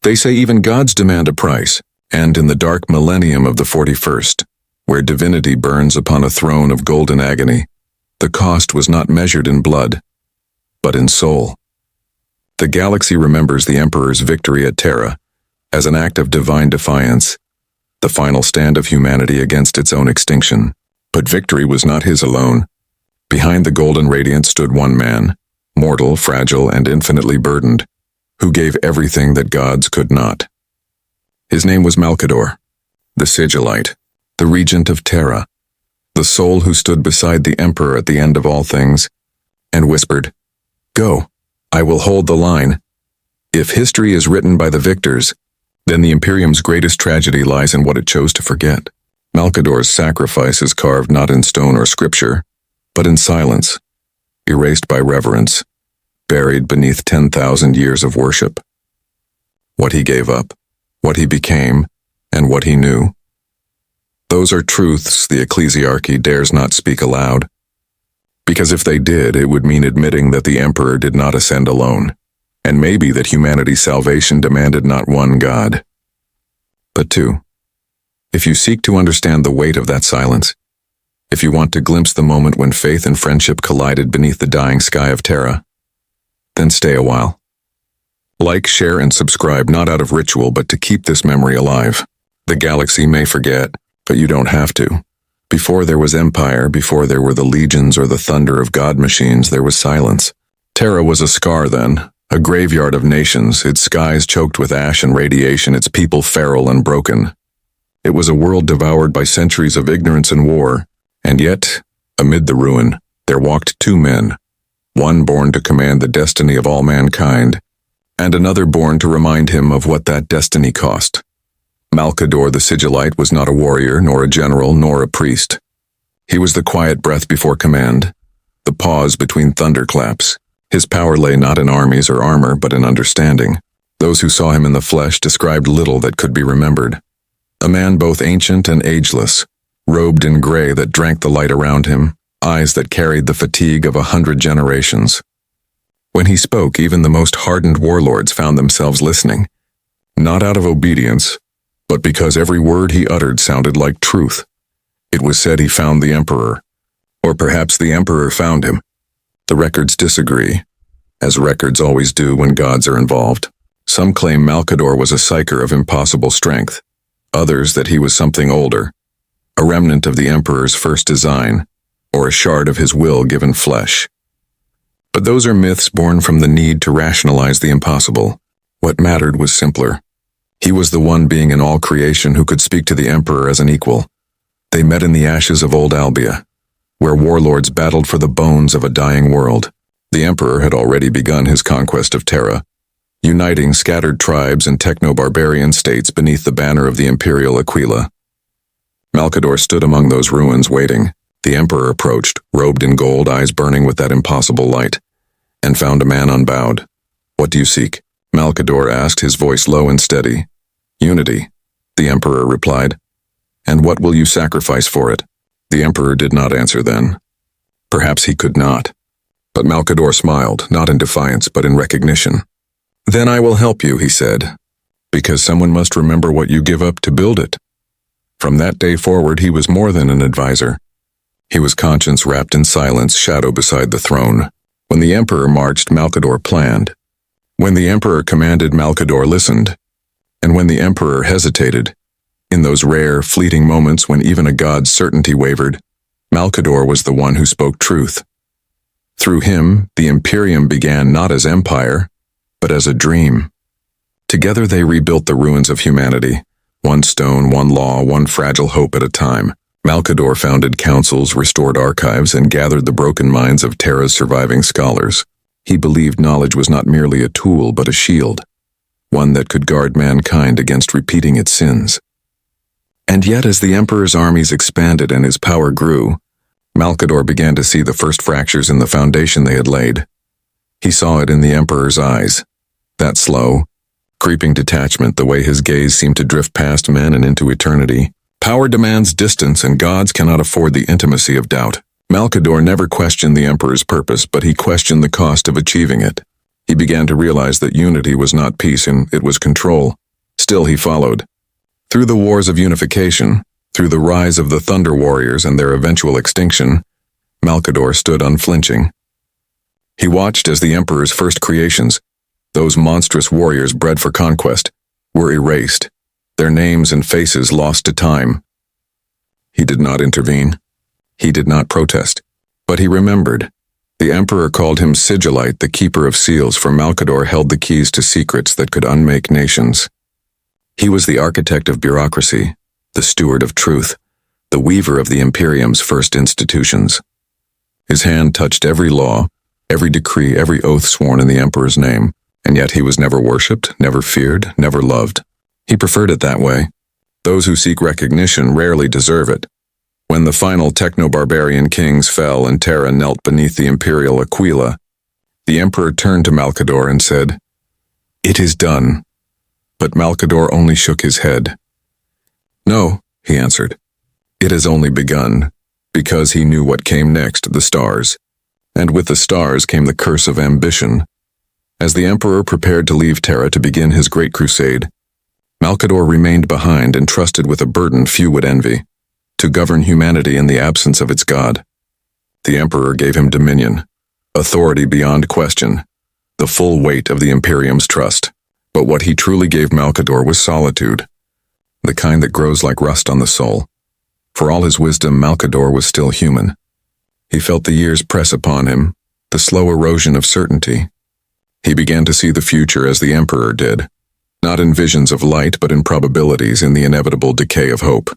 They say even gods demand a price, and in the dark millennium of the 41st, where divinity burns upon a throne of golden agony, the cost was not measured in blood, but in soul. The galaxy remembers the Emperor's victory at Terra as an act of divine defiance, the final stand of humanity against its own extinction. But victory was not his alone. Behind the golden radiance stood one man, mortal, fragile, and infinitely burdened, who gave everything that gods could not. His name was Malcador, the Sigillite, the regent of Terra, the soul who stood beside the Emperor at the end of all things, and whispered, "Go, I will hold the line. If history is written by the victors, then the Imperium's greatest tragedy lies in what it chose to forget." Malcador's sacrifice is carved not in stone or scripture, but in silence, erased by reverence, buried beneath 10,000 years of worship. What he gave up, what he became, and what he knew. Those are truths the ecclesiarchy dares not speak aloud, because if they did, it would mean admitting that the Emperor did not ascend alone, and maybe that humanity's salvation demanded not one God, but two. If you seek to understand the weight of that silence, if you want to glimpse the moment when faith and friendship collided beneath the dying sky of Terra, then stay a while. Like, share, and subscribe not out of ritual but to keep this memory alive. The galaxy may forget, but you don't have to. Before there was empire, before there were the legions or the thunder of god machines, there was silence. Terra was a scar then, a graveyard of nations, its skies choked with ash and radiation, its people feral and broken. It was a world devoured by centuries of ignorance and war, and yet, amid the ruin, there walked two men, one born to command the destiny of all mankind, and another born to remind him of what that destiny cost. Malcador the Sigillite was not a warrior, nor a general, nor a priest. He was the quiet breath before command, the pause between thunderclaps. His power lay not in armies or armor, but in understanding. Those who saw him in the flesh described little that could be remembered. A man both ancient and ageless, robed in gray that drank the light around him, eyes that carried the fatigue of 100 generations. When he spoke, even the most hardened warlords found themselves listening, not out of obedience, but because every word he uttered sounded like truth. It was said he found the Emperor, or perhaps the Emperor found him. The records disagree, as records always do when gods are involved. Some claim Malcador was a psyker of impossible strength, others that he was something older, a remnant of the Emperor's first design, or a shard of his will given flesh. But those are myths born from the need to rationalize the impossible. What mattered was simpler. He was the one being in all creation who could speak to the Emperor as an equal. They met in the ashes of old Albia, where warlords battled for the bones of a dying world. The Emperor had already begun his conquest of Terra, uniting scattered tribes and techno-barbarian states beneath the banner of the Imperial Aquila. Malcador stood among those ruins waiting. The Emperor approached, robed in gold, eyes burning with that impossible light, and found a man unbowed. "What do you seek?" Malcador asked, his voice low and steady. "Unity," the Emperor replied. "And what will you sacrifice for it?" The Emperor did not answer then. Perhaps he could not. But Malcador smiled, not in defiance, but in recognition. "Then I will help you," he said, "because someone must remember what you give up to build it." From that day forward, he was more than an advisor. He was conscience wrapped in silence, shadow beside the throne. When the Emperor marched, Malcador planned. When the Emperor commanded, Malcador listened. And when the Emperor hesitated, in those rare, fleeting moments when even a god's certainty wavered, Malcador was the one who spoke truth. Through him, the Imperium began not as empire, but as a dream. Together they rebuilt the ruins of humanity, one stone, one law, one fragile hope at a time. Malcador founded councils, restored archives, and gathered the broken minds of Terra's surviving scholars. He believed knowledge was not merely a tool, but a shield, one that could guard mankind against repeating its sins. And yet, as the Emperor's armies expanded and his power grew, Malcador began to see the first fractures in the foundation they had laid. He saw it in the Emperor's eyes, that slow, creeping detachment, the way his gaze seemed to drift past men and into eternity. Power demands distance, and gods cannot afford the intimacy of doubt. Malcador never questioned the Emperor's purpose, but he questioned the cost of achieving it. He began to realize that unity was not peace and it was control. Still he followed. Through the wars of unification, through the rise of the Thunder Warriors and their eventual extinction, Malcador stood unflinching. He watched as the Emperor's first creations, those monstrous warriors bred for conquest, were erased, their names and faces lost to time. He did not intervene. He did not protest. But he remembered. The Emperor called him Sigillite, the keeper of seals, for Malcador held the keys to secrets that could unmake nations. He was the architect of bureaucracy, the steward of truth, the weaver of the Imperium's first institutions. His hand touched every law, every decree, every oath sworn in the Emperor's name, and yet he was never worshipped, never feared, never loved. He preferred it that way. Those who seek recognition rarely deserve it. When the final techno-barbarian kings fell and Terra knelt beneath the imperial Aquila, the Emperor turned to Malcador and said, "It is done." But Malcador only shook his head. "No," he answered. "It has only begun," because he knew what came next, the stars. And with the stars came the curse of ambition. As the Emperor prepared to leave Terra to begin his great crusade, Malcador remained behind and trusted with a burden few would envy, to govern humanity in the absence of its god. The Emperor gave him dominion, authority beyond question, the full weight of the Imperium's trust. But what he truly gave Malcador was solitude, the kind that grows like rust on the soul. For all his wisdom, Malcador was still human. He felt the years press upon him, the slow erosion of certainty. He began to see the future as the Emperor did, not in visions of light but in probabilities, in the inevitable decay of hope.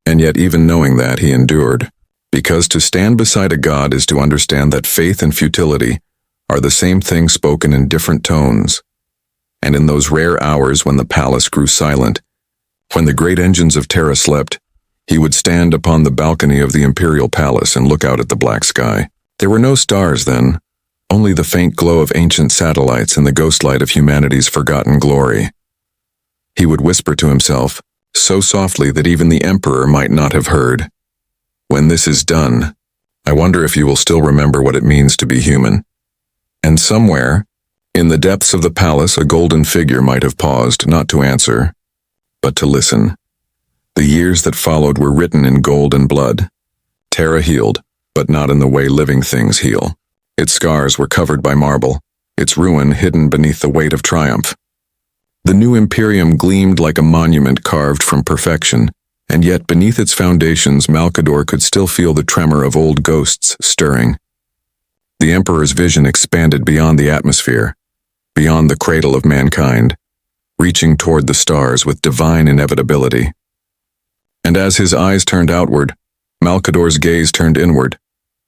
And yet even knowing that, he endured, because to stand beside a god is to understand that faith and futility are the same thing spoken in different tones. And in those rare hours when the palace grew silent, when the great engines of Terra slept, he would stand upon the balcony of the imperial palace and look out at the black sky. There were no stars then, only the faint glow of ancient satellites and the ghostlight of humanity's forgotten glory. He would whisper to himself, so softly that even the Emperor might not have heard, "When this is done, I wonder if you will still remember what it means to be human." And somewhere, in the depths of the palace, a golden figure might have paused, not to answer, but to listen. The years that followed were written in gold and blood. Terra healed, but not in the way living things heal. Its scars were covered by marble, its ruin hidden beneath the weight of triumph. The new Imperium gleamed like a monument carved from perfection, and yet beneath its foundations Malcador could still feel the tremor of old ghosts stirring. The Emperor's vision expanded beyond the atmosphere, beyond the cradle of mankind, reaching toward the stars with divine inevitability. And as his eyes turned outward, Malcador's gaze turned inward,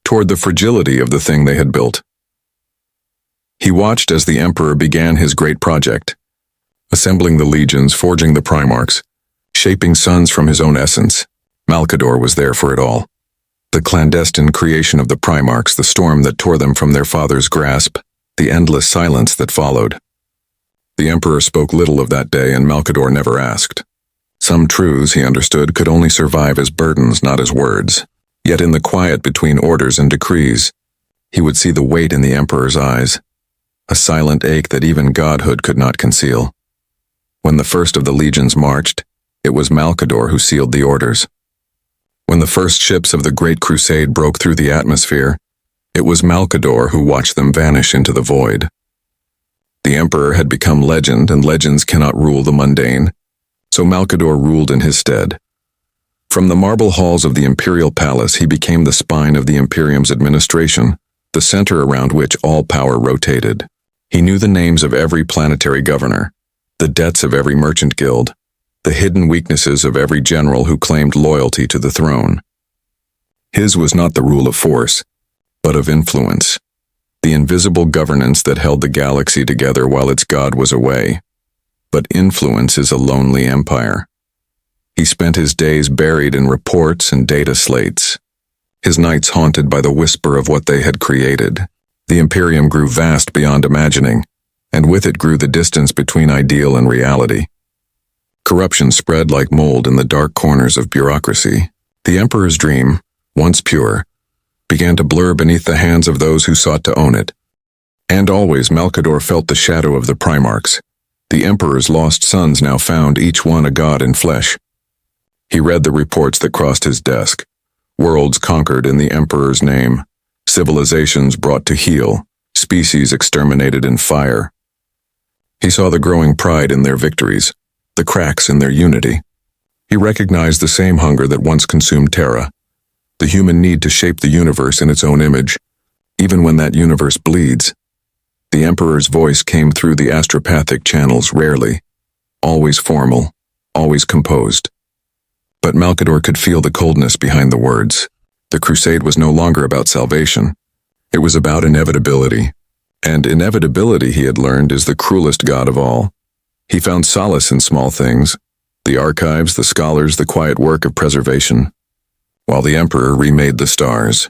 toward the fragility of the thing they had built. He watched as the Emperor began his great project, assembling the legions, forging the Primarchs, shaping suns from his own essence. Malcador was there for it all. The clandestine creation of the Primarchs, the storm that tore them from their father's grasp, the endless silence that followed. The Emperor spoke little of that day, and Malcador never asked. Some truths, he understood, could only survive as burdens, not as words. Yet in the quiet between orders and decrees, he would see the weight in the Emperor's eyes, a silent ache that even godhood could not conceal. When the first of the legions marched, it was Malcador who sealed the orders. When the first ships of the Great Crusade broke through the atmosphere, it was Malcador who watched them vanish into the void. The Emperor had become legend, and legends cannot rule the mundane, so Malcador ruled in his stead. From the marble halls of the imperial palace, he became the spine of the Imperium's administration, the center around which all power rotated. He knew the names of every planetary governor, the debts of every merchant guild, the hidden weaknesses of every general who claimed loyalty to the throne. His was not the rule of force, but of influence, the invisible governance that held the galaxy together while its god was away. But influence is a lonely empire. He spent his days buried in reports and data slates, his nights haunted by the whisper of what they had created. The Imperium grew vast beyond imagining, and with it grew the distance between ideal and reality. Corruption spread like mold in the dark corners of bureaucracy. The Emperor's dream, once pure, began to blur beneath the hands of those who sought to own it. And always Malcador felt the shadow of the Primarchs. The Emperor's lost sons now found each one a god in flesh. He read the reports that crossed his desk. Worlds conquered in the Emperor's name. Civilizations brought to heel. Species exterminated in fire. He saw the growing pride in their victories, the cracks in their unity. He recognized the same hunger that once consumed Terra, the human need to shape the universe in its own image, even when that universe bleeds. The Emperor's voice came through the astropathic channels rarely, always formal, always composed. But Malcador could feel the coldness behind the words. The crusade was no longer about salvation. It was about inevitability. And inevitability, he had learned, is the cruelest god of all. He found solace in small things, the archives, the scholars, the quiet work of preservation. While the Emperor remade the stars,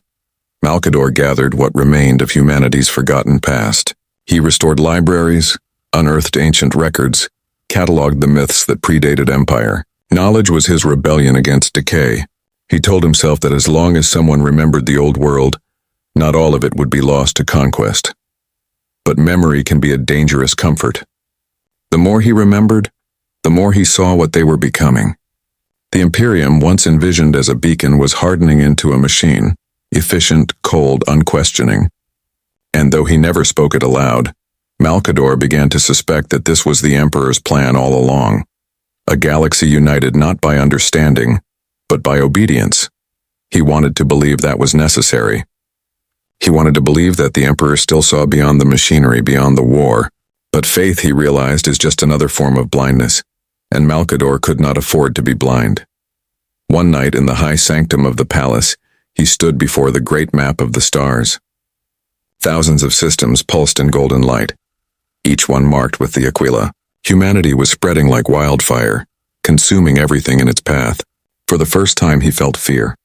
Malcador gathered what remained of humanity's forgotten past. He restored libraries, unearthed ancient records, cataloged the myths that predated empire. Knowledge was his rebellion against decay. He told himself that as long as someone remembered the old world, not all of it would be lost to conquest. But memory can be a dangerous comfort. The more he remembered, the more he saw what they were becoming. The Imperium, once envisioned as a beacon, was hardening into a machine, efficient, cold, unquestioning. And though he never spoke it aloud, Malcador began to suspect that this was the Emperor's plan all along. A galaxy united not by understanding, but by obedience. He wanted to believe that was necessary. He wanted to believe that the Emperor still saw beyond the machinery, beyond the war. But faith, he realized, is just another form of blindness, and Malcador could not afford to be blind. One night in the high sanctum of the palace, he stood before the great map of the stars. Thousands of systems pulsed in golden light, each one marked with the Aquila. Humanity was spreading like wildfire, consuming everything in its path. For the first time he felt fear,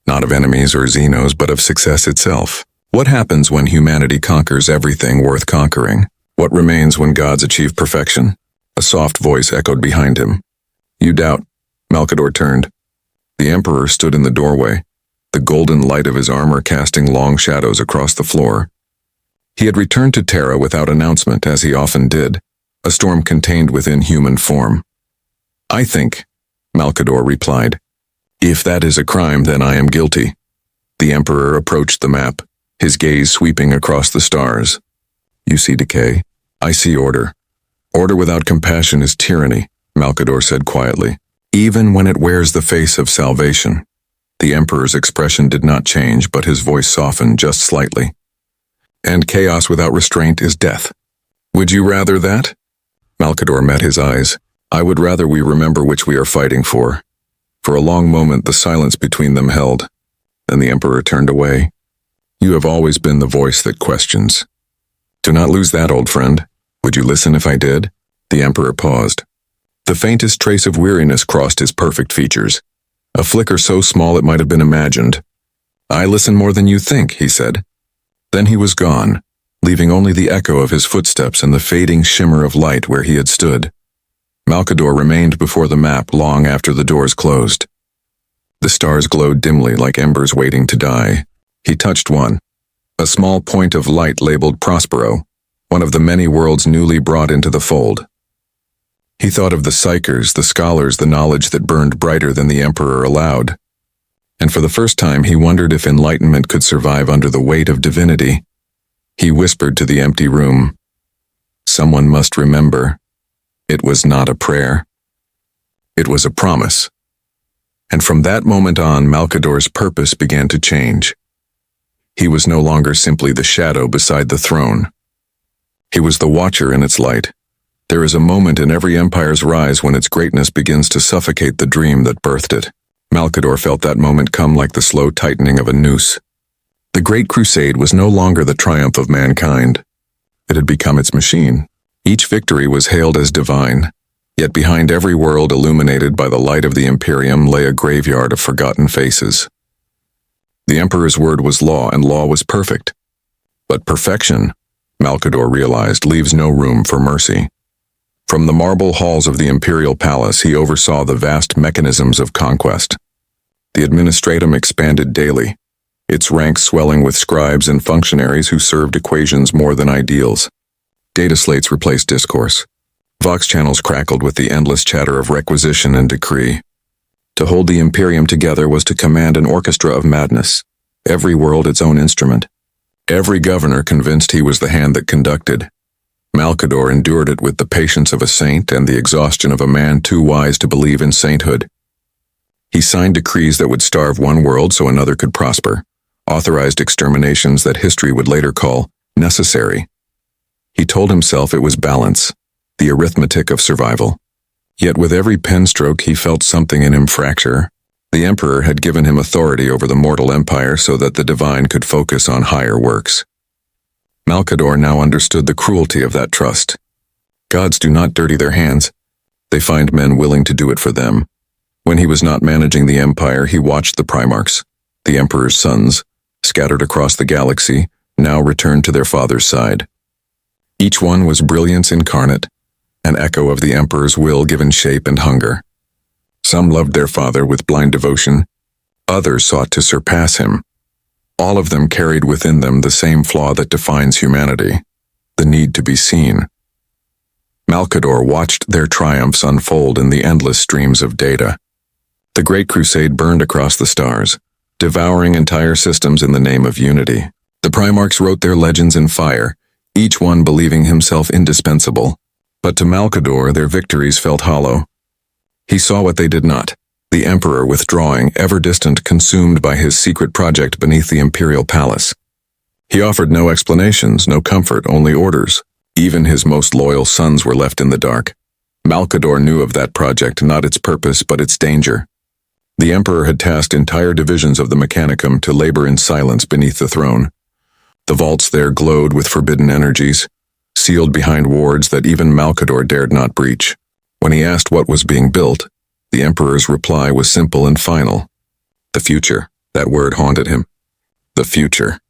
not of enemies or Xenos, but of success itself. What happens when humanity conquers everything worth conquering? What remains when gods achieve perfection? A soft voice echoed behind him. You doubt. Malcador turned. The Emperor stood in the doorway, the golden light of his armor casting long shadows across the floor. He had returned to Terra without announcement, as he often did, a storm contained within human form. I think, Malcador replied. If that is a crime, then I am guilty. The Emperor approached the map, his gaze sweeping across the stars. You see decay. I see order. Order without compassion is tyranny, Malcador said quietly, even when it wears the face of salvation. The Emperor's expression did not change, but his voice softened just slightly. And chaos without restraint is death. Would you rather that? Malcador met his eyes. I would rather we remember which we are fighting for. For a long moment the silence between them held. Then the Emperor turned away. You have always been the voice that questions. Do not lose that, old friend. Would you listen if I did? The Emperor paused. The faintest trace of weariness crossed his perfect features. A flicker so small it might have been imagined. I listen more than you think, he said. Then he was gone, leaving only the echo of his footsteps and the fading shimmer of light where he had stood. Malcador remained before the map long after the doors closed. The stars glowed dimly like embers waiting to die. He touched one, a small point of light labeled Prospero, one of the many worlds newly brought into the fold. He thought of the psychers, the scholars, the knowledge that burned brighter than the Emperor allowed. And for the first time he wondered if enlightenment could survive under the weight of divinity. He whispered to the empty room, someone must remember. It was not a prayer. It was a promise. And from that moment on, Malcador's purpose began to change. He was no longer simply the shadow beside the throne. He was the watcher in its light. There is a moment in every empire's rise when its greatness begins to suffocate the dream that birthed it. Malcador felt that moment come like the slow tightening of a noose. The Great Crusade was no longer the triumph of mankind. It had become its machine. Each victory was hailed as divine, yet behind every world illuminated by the light of the Imperium lay a graveyard of forgotten faces. The Emperor's word was law, and law was perfect. But perfection, Malcador realized, leaves no room for mercy. From the marble halls of the imperial palace, he oversaw the vast mechanisms of conquest. The administratum expanded daily, its ranks swelling with scribes and functionaries who served equations more than ideals. Data slates replaced discourse. Vox channels crackled with the endless chatter of requisition and decree. To hold the Imperium together was to command an orchestra of madness, every world its own instrument. Every governor convinced he was the hand that conducted. Malcador endured it with the patience of a saint and the exhaustion of a man too wise to believe in sainthood. He signed decrees that would starve one world so another could prosper, authorized exterminations that history would later call necessary. He told himself it was balance, the arithmetic of survival. Yet with every pen stroke he felt something in him fracture. The Emperor had given him authority over the mortal empire so that the divine could focus on higher works. Malcador now understood the cruelty of that trust. Gods do not dirty their hands. They find men willing to do it for them. When he was not managing the empire, he watched the Primarchs, the Emperor's sons, scattered across the galaxy, now returned to their father's side. Each one was brilliance incarnate, an echo of the Emperor's will given shape and hunger. Some loved their father with blind devotion. Others sought to surpass him. All of them carried within them the same flaw that defines humanity, the need to be seen. Malcador watched their triumphs unfold in the endless streams of data. The Great Crusade burned across the stars, devouring entire systems in the name of unity. The Primarchs wrote their legends in fire, each one believing himself indispensable. But to Malcador, their victories felt hollow. He saw what they did not, the Emperor withdrawing, ever distant, consumed by his secret project beneath the Imperial Palace. He offered no explanations, no comfort, only orders. Even his most loyal sons were left in the dark. Malcador knew of that project, not its purpose, but its danger. The Emperor had tasked entire divisions of the Mechanicum to labor in silence beneath the throne. The vaults there glowed with forbidden energies, sealed behind wards that even Malcador dared not breach. When he asked what was being built, the Emperor's reply was simple and final. The future. That word haunted him. The future.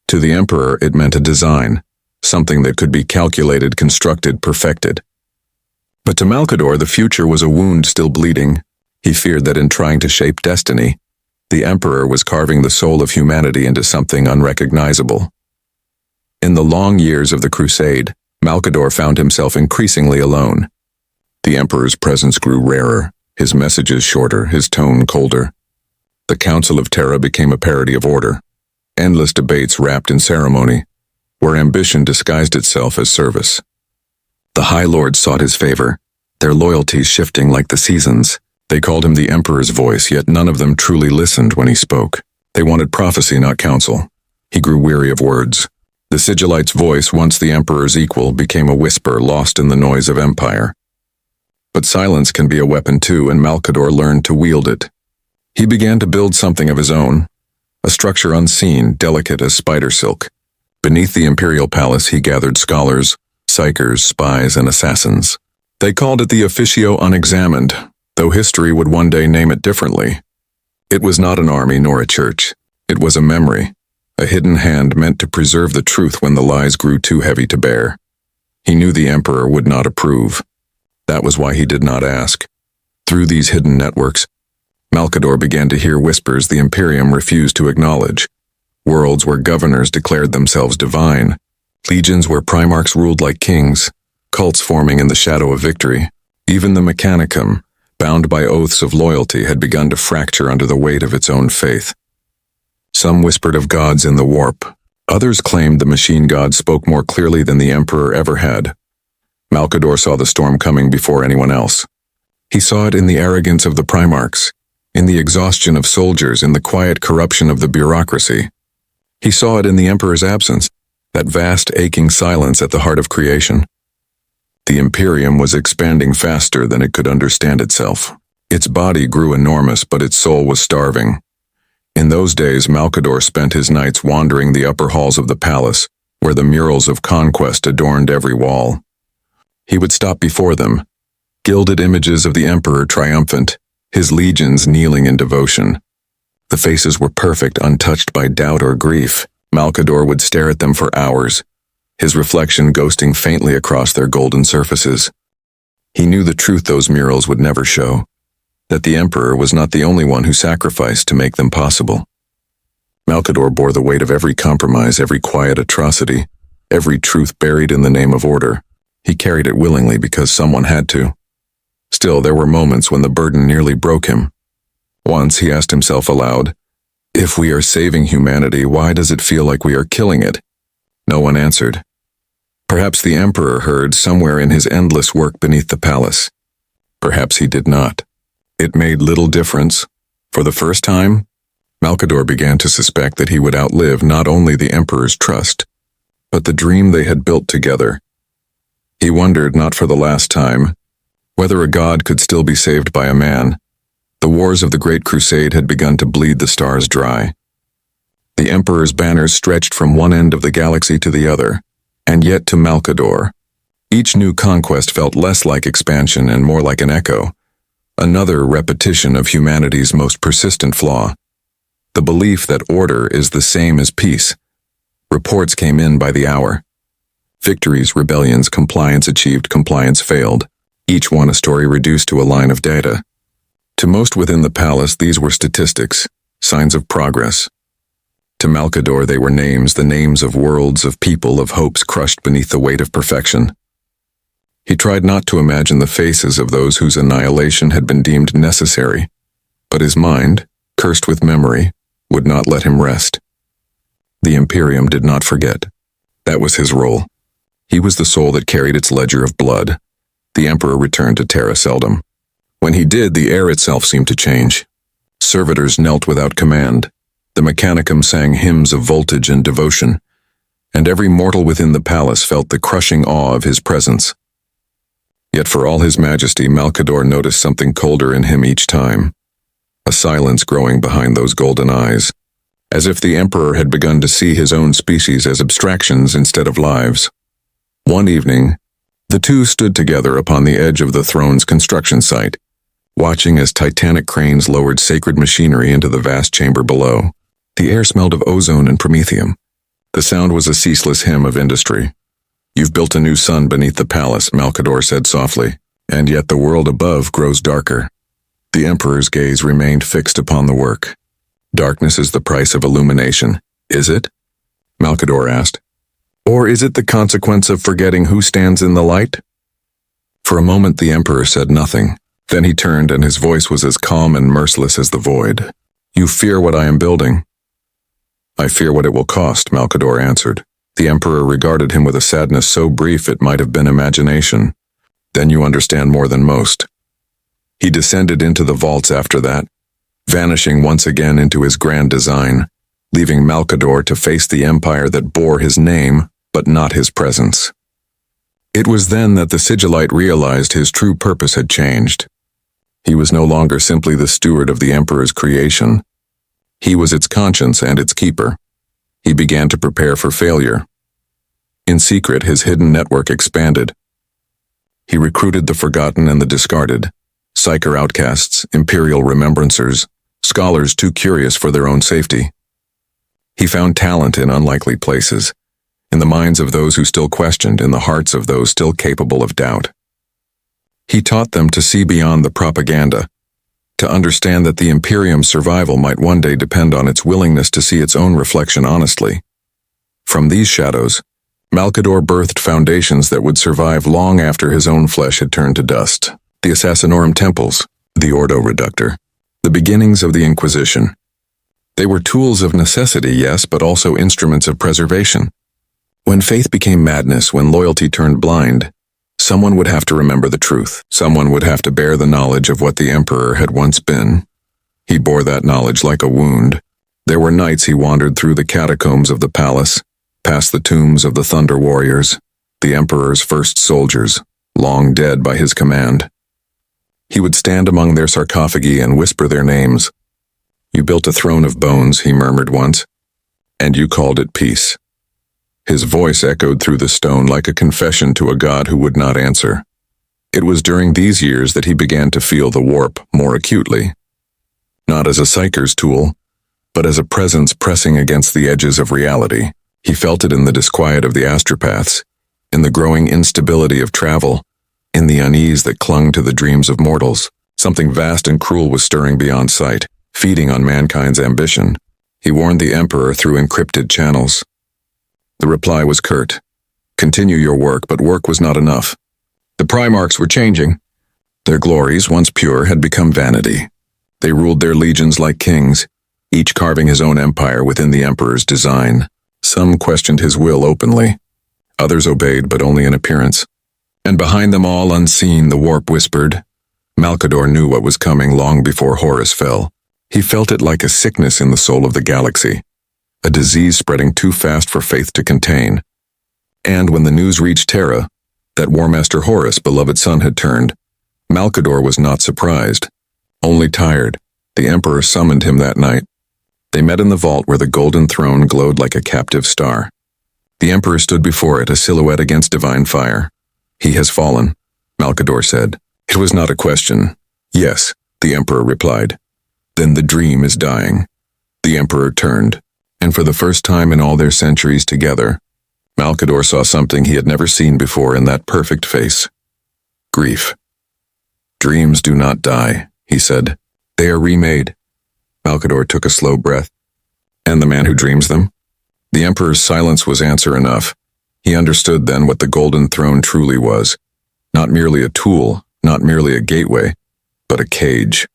To the Emperor, it meant a design, something that could be calculated, constructed, perfected. But to Malcador, the future was a wound still bleeding. He feared that in trying to shape destiny, the Emperor was carving the soul of humanity into something unrecognizable. In the long years of the Crusade, Malcador found himself increasingly alone. The Emperor's presence grew rarer, his messages shorter, his tone colder. The Council of Terra became a parody of order, endless debates wrapped in ceremony, where ambition disguised itself as service. The High Lords sought his favor, their loyalties shifting like the seasons. They called him the Emperor's voice, yet none of them truly listened when he spoke. They wanted prophecy, not counsel. He grew weary of words. The Sigillite's voice, once the Emperor's equal, became a whisper lost in the noise of empire. But silence can be a weapon too, and Malcador learned to wield it. He began to build something of his own, a structure unseen, delicate as spider silk. Beneath the Imperial Palace he gathered scholars, psychers, spies, and assassins. They called it the Officio Unexamined, though history would one day name it differently. It was not an army nor a church. It was a memory, a hidden hand meant to preserve the truth when the lies grew too heavy to bear. He knew the Emperor would not approve. That was why he did not ask. Through these hidden networks, Malcador began to hear whispers the Imperium refused to acknowledge. Worlds where governors declared themselves divine, legions where Primarchs ruled like kings, cults forming in the shadow of victory. Even the Mechanicum, bound by oaths of loyalty, had begun to fracture under the weight of its own faith. Some whispered of gods in the warp. Others claimed the machine god spoke more clearly than the Emperor ever had. Malcador saw the storm coming before anyone else. He saw it in the arrogance of the Primarchs, in the exhaustion of soldiers, in the quiet corruption of the bureaucracy. He saw it in the Emperor's absence, that vast, aching silence at the heart of creation. The Imperium was expanding faster than it could understand itself. Its body grew enormous, but its soul was starving. In those days, Malcador spent his nights wandering the upper halls of the palace, where the murals of conquest adorned every wall. He would stop before them, gilded images of the Emperor triumphant, his legions kneeling in devotion. The faces were perfect, untouched by doubt or grief. Malcador would stare at them for hours, his reflection ghosting faintly across their golden surfaces. He knew the truth those murals would never show, that the Emperor was not the only one who sacrificed to make them possible. Malcador bore the weight of every compromise, every quiet atrocity, every truth buried in the name of order. He carried it willingly because someone had to. Still, there were moments when the burden nearly broke him. Once he asked himself aloud, "If we are saving humanity, why does it feel like we are killing it?" No one answered. Perhaps the Emperor heard somewhere in his endless work beneath the palace. Perhaps he did not. It made little difference. For the first time, Malcador began to suspect that he would outlive not only the Emperor's trust, but the dream they had built together. He wondered, not for the last time, whether a god could still be saved by a man. The wars of the Great Crusade had begun to bleed the stars dry. The Emperor's banners stretched from one end of the galaxy to the other, and yet to Malcador, each new conquest felt less like expansion and more like an echo, another repetition of humanity's most persistent flaw, the belief that order is the same as peace. Reports came in by the hour. Victories, rebellions, compliance achieved, compliance failed, each one a story reduced to a line of data. To most within the palace, these were statistics, signs of progress. To Malcador, they were names, the names of worlds, of people, of hopes crushed beneath the weight of perfection. He tried not to imagine the faces of those whose annihilation had been deemed necessary, but his mind, cursed with memory, would not let him rest. The Imperium did not forget. That was his role. He was the soul that carried its ledger of blood. The Emperor returned to Terra seldom. When he did, the air itself seemed to change. Servitors knelt without command. The Mechanicum sang hymns of voltage and devotion, and every mortal within the palace felt the crushing awe of his presence. Yet for all his majesty, Malcador noticed something colder in him each time, a silence growing behind those golden eyes, as if the Emperor had begun to see his own species as abstractions instead of lives. One evening, the two stood together upon the edge of the throne's construction site, watching as titanic cranes lowered sacred machinery into the vast chamber below. The air smelled of ozone and promethium. The sound was a ceaseless hymn of industry. "You've built a new sun beneath the palace," Malcador said softly, "and yet the world above grows darker." The Emperor's gaze remained fixed upon the work. "Darkness is the price of illumination, is it?" Malcador asked. "Or is it the consequence of forgetting who stands in the light?" For a moment the Emperor said nothing. Then he turned, and his voice was as calm and merciless as the void. "You fear what I am building." "I fear what it will cost," Malcador answered. The Emperor regarded him with a sadness so brief it might have been imagination. "Then you understand more than most." He descended into the vaults after that, vanishing once again into his grand design, leaving Malcador to face the empire that bore his name, but not his presence. It was then that the Sigillite realized his true purpose had changed. He was no longer simply the steward of the Emperor's creation. He was its conscience and its keeper. He began to prepare for failure. In secret, his hidden network expanded. He recruited the forgotten and the discarded, psyker outcasts, imperial remembrancers, scholars too curious for their own safety. He found talent in unlikely places, in the minds of those who still questioned, in the hearts of those still capable of doubt. He taught them to see beyond the propaganda, to understand that the Imperium's survival might one day depend on its willingness to see its own reflection honestly. From these shadows, Malcador birthed foundations that would survive long after his own flesh had turned to dust. The Assassinorum temples, the Ordo Reductor, the beginnings of the Inquisition. They were tools of necessity, yes, but also instruments of preservation. When faith became madness, when loyalty turned blind, someone would have to remember the truth. Someone would have to bear the knowledge of what the Emperor had once been. He bore that knowledge like a wound. There were nights he wandered through the catacombs of the palace, past the tombs of the Thunder Warriors, the Emperor's first soldiers, long dead by his command. He would stand among their sarcophagi and whisper their names. "You built a throne of bones," he murmured once, "and you called it peace." His voice echoed through the stone like a confession to a god who would not answer. It was during these years that he began to feel the warp more acutely. Not as a psyker's tool, but as a presence pressing against the edges of reality. He felt it in the disquiet of the astropaths, in the growing instability of travel, in the unease that clung to the dreams of mortals. Something vast and cruel was stirring beyond sight, feeding on mankind's ambition. He warned the Emperor through encrypted channels. The reply was curt. Continue your work, but work was not enough. The Primarchs were changing. Their glories, once pure, had become vanity. They ruled their legions like kings, each carving his own empire within the Emperor's design. Some questioned his will openly. Others obeyed, but only in appearance. And behind them all, unseen, the warp whispered. Malcador knew what was coming long before Horus fell. He felt it like a sickness in the soul of the galaxy, a disease spreading too fast for faith to contain. And when the news reached Terra, that War Master Horus' beloved son had turned, Malcador was not surprised, only tired. The Emperor summoned him that night. They met in the vault where the golden throne glowed like a captive star. The Emperor stood before it, a silhouette against divine fire. He has fallen, Malcador said. It was not a question. Yes, the Emperor replied. Then the dream is dying. The Emperor turned, and for the first time in all their centuries together, Malcador saw something he had never seen before in that perfect face. Grief. Dreams do not die, he said. They are remade. Malcador took a slow breath. And the man who dreams them? The Emperor's silence was answer enough. He understood then what the Golden Throne truly was. Not merely a tool, not merely a gateway, but a cage.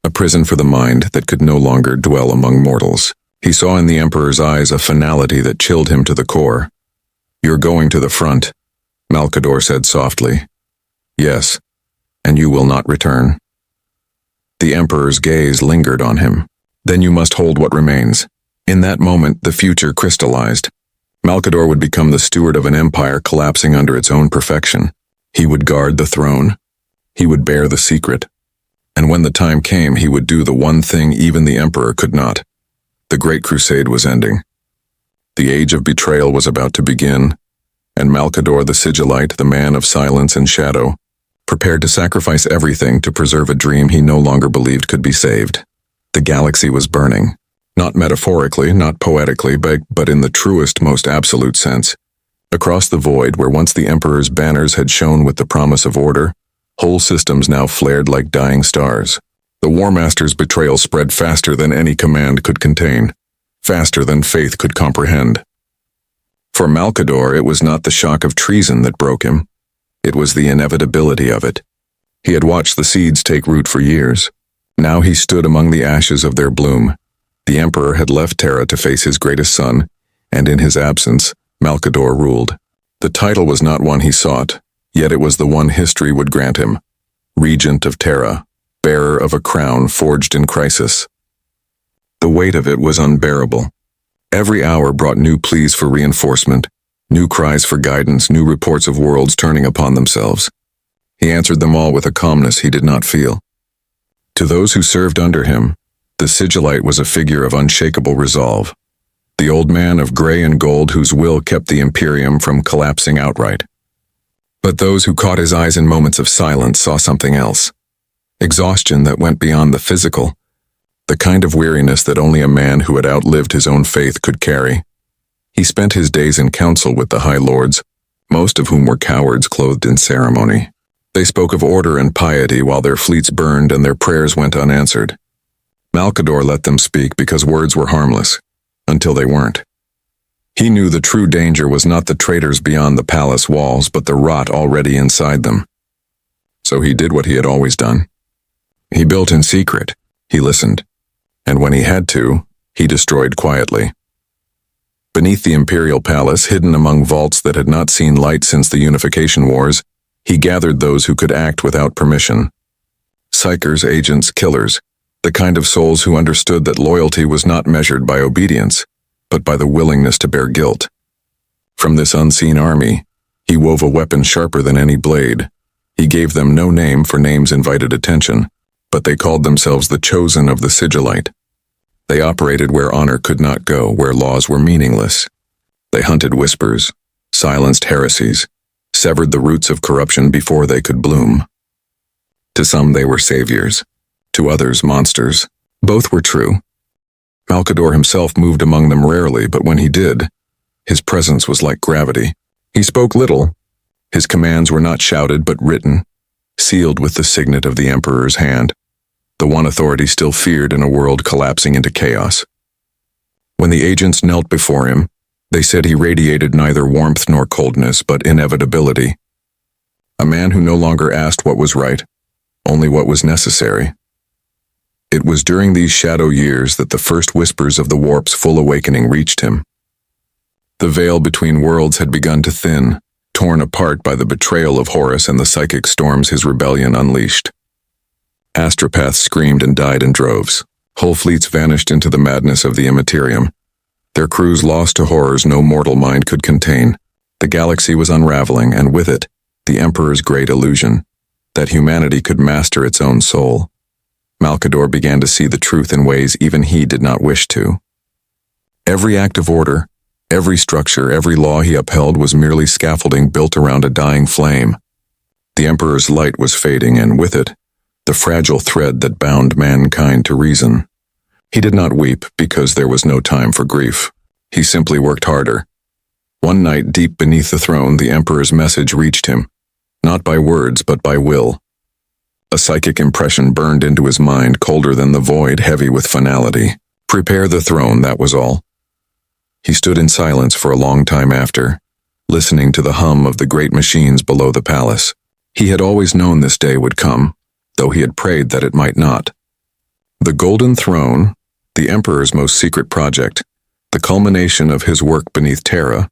A prison for the mind that could no longer dwell among mortals. He saw in the Emperor's eyes a finality that chilled him to the core. You're going to the front, Malcador said softly. Yes, and you will not return. The Emperor's gaze lingered on him. Then you must hold what remains. In that moment, the future crystallized. Malcador would become the steward of an empire collapsing under its own perfection. He would guard the throne. He would bear the secret. And when the time came, he would do the one thing even the Emperor could not. The Great Crusade was ending. The age of betrayal was about to begin, and Malcador the Sigillite, the man of silence and shadow, prepared to sacrifice everything to preserve a dream he no longer believed could be saved. The galaxy was burning, not metaphorically, not poetically, but in the truest, most absolute sense. Across the void, where once the Emperor's banners had shone with the promise of order, whole systems now flared like dying stars. The War Master's betrayal spread faster than any command could contain, faster than faith could comprehend. For Malcador, it was not the shock of treason that broke him. It was the inevitability of it. He had watched the seeds take root for years. Now he stood among the ashes of their bloom. The Emperor had left Terra to face his greatest son, and in his absence, Malcador ruled. The title was not one he sought, yet it was the one history would grant him. Regent of Terra, bearer of a crown forged in crisis. The weight of it was unbearable. Every hour brought new pleas for reinforcement, new cries for guidance, new reports of worlds turning upon themselves. He answered them all with a calmness he did not feel. To those who served under him, the Sigillite was a figure of unshakable resolve, the old man of gray and gold whose will kept the Imperium from collapsing outright. But those who caught his eyes in moments of silence saw something else. Exhaustion that went beyond the physical, the kind of weariness that only a man who had outlived his own faith could carry. He spent his days in council with the High Lords, most of whom were cowards clothed in ceremony. They spoke of order and piety while their fleets burned and their prayers went unanswered. Malcador let them speak because words were harmless, until they weren't. He knew the true danger was not the traitors beyond the palace walls, but the rot already inside them. So he did what he had always done. He built in secret, he listened, and when he had to, he destroyed quietly. Beneath the Imperial Palace, hidden among vaults that had not seen light since the Unification Wars, he gathered those who could act without permission. Psychers, agents, killers, the kind of souls who understood that loyalty was not measured by obedience, but by the willingness to bear guilt. From this unseen army, he wove a weapon sharper than any blade. He gave them no name, for names invited attention, but they called themselves the Chosen of the Sigillite. They operated where honor could not go, where laws were meaningless. They hunted whispers, silenced heresies, severed the roots of corruption before they could bloom. To some they were saviors, to others monsters. Both were true. Malcador himself moved among them rarely, but when he did, his presence was like gravity. He spoke little. His commands were not shouted but written, sealed with the signet of the Emperor's hand, the one authority still feared in a world collapsing into chaos. When the agents knelt before him, they said he radiated neither warmth nor coldness, but inevitability. A man who no longer asked what was right, only what was necessary. It was during these shadow years that the first whispers of the warp's full awakening reached him. The veil between worlds had begun to thin, torn apart by the betrayal of Horus and the psychic storms his rebellion unleashed. Astropaths screamed and died in droves. Whole fleets vanished into the madness of the Imperium. Their crews lost to horrors no mortal mind could contain. The galaxy was unraveling, and with it, the Emperor's great illusion, that humanity could master its own soul. Malcador began to see the truth in ways even he did not wish to. Every act of order, every structure, every law he upheld was merely scaffolding built around a dying flame. The Emperor's light was fading, and with it, the fragile thread that bound mankind to reason. He did not weep because there was no time for grief. He simply worked harder. One night, deep beneath the throne, the Emperor's message reached him, not by words but by will. A psychic impression burned into his mind, colder than the void, heavy with finality. Prepare the throne, that was all. He stood in silence for a long time after, listening to the hum of the great machines below the palace. He had always known this day would come, though he had prayed that it might not. The Golden Throne, the Emperor's most secret project, the culmination of his work beneath Terra,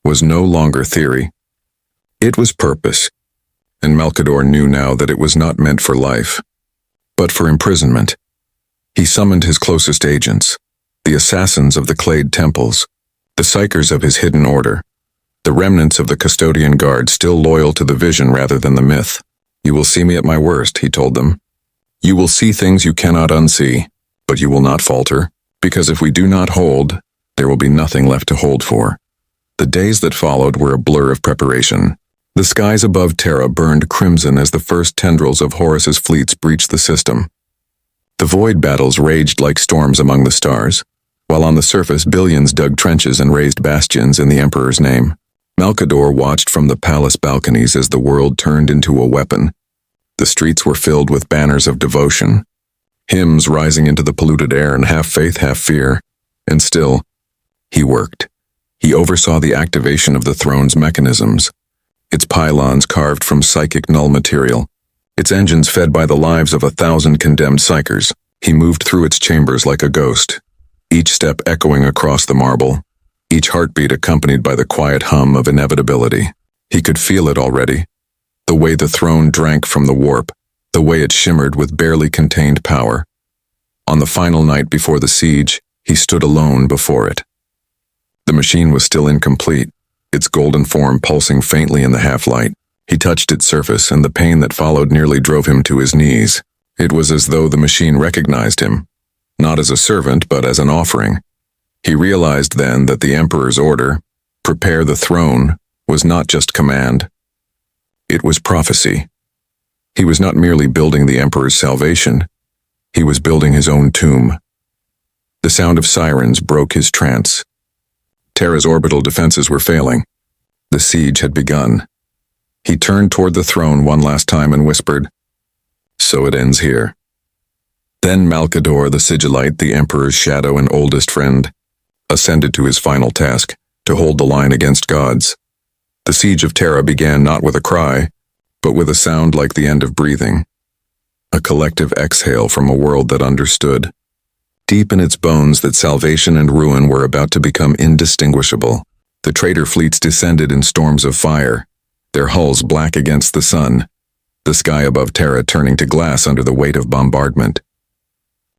was no longer theory. It was purpose, and Malcador knew now that it was not meant for life, but for imprisonment. He summoned his closest agents, the assassins of the clade temples, the psychers of his hidden order, the remnants of the custodian guard still loyal to the vision rather than the myth. You will see me at my worst, he told them. You will see things you cannot unsee, but you will not falter, because if we do not hold, there will be nothing left to hold for. The days that followed were a blur of preparation. The skies above Terra burned crimson as the first tendrils of Horus's fleets breached the system. The void battles raged like storms among the stars, while on the surface billions dug trenches and raised bastions in the Emperor's name. Malcador watched from the palace balconies as the world turned into a weapon. The streets were filled with banners of devotion, hymns rising into the polluted air and half faith, half fear. And still, he worked. He oversaw the activation of the throne's mechanisms, its pylons carved from psychic null material, its engines fed by the lives of 1,000 condemned psychers. He moved through its chambers like a ghost, each step echoing across the marble, each heartbeat accompanied by the quiet hum of inevitability. He could feel it already, the way the throne drank from the warp, the way it shimmered with barely contained power. On the final night before the siege, he stood alone before it. The machine was still incomplete, its golden form pulsing faintly in the half-light. He touched its surface, and the pain that followed nearly drove him to his knees. It was as though the machine recognized him, not as a servant but as an offering. He realized then that the Emperor's order, prepare the throne, was not just command. It was prophecy. He was not merely building the Emperor's salvation, he was building his own tomb. The sound of sirens broke his trance. Terra's orbital defenses were failing. The siege had begun. He turned toward the throne one last time and whispered, "So it ends here." Then Malcador, the sigillite, the Emperor's shadow and oldest friend, ascended to his final task, to hold the line against gods. The siege of Terra began not with a cry, but with a sound like the end of breathing, a collective exhale from a world that understood, deep in its bones, that salvation and ruin were about to become indistinguishable. The traitor fleets descended in storms of fire, their hulls black against the sun, the sky above Terra turning to glass under the weight of bombardment.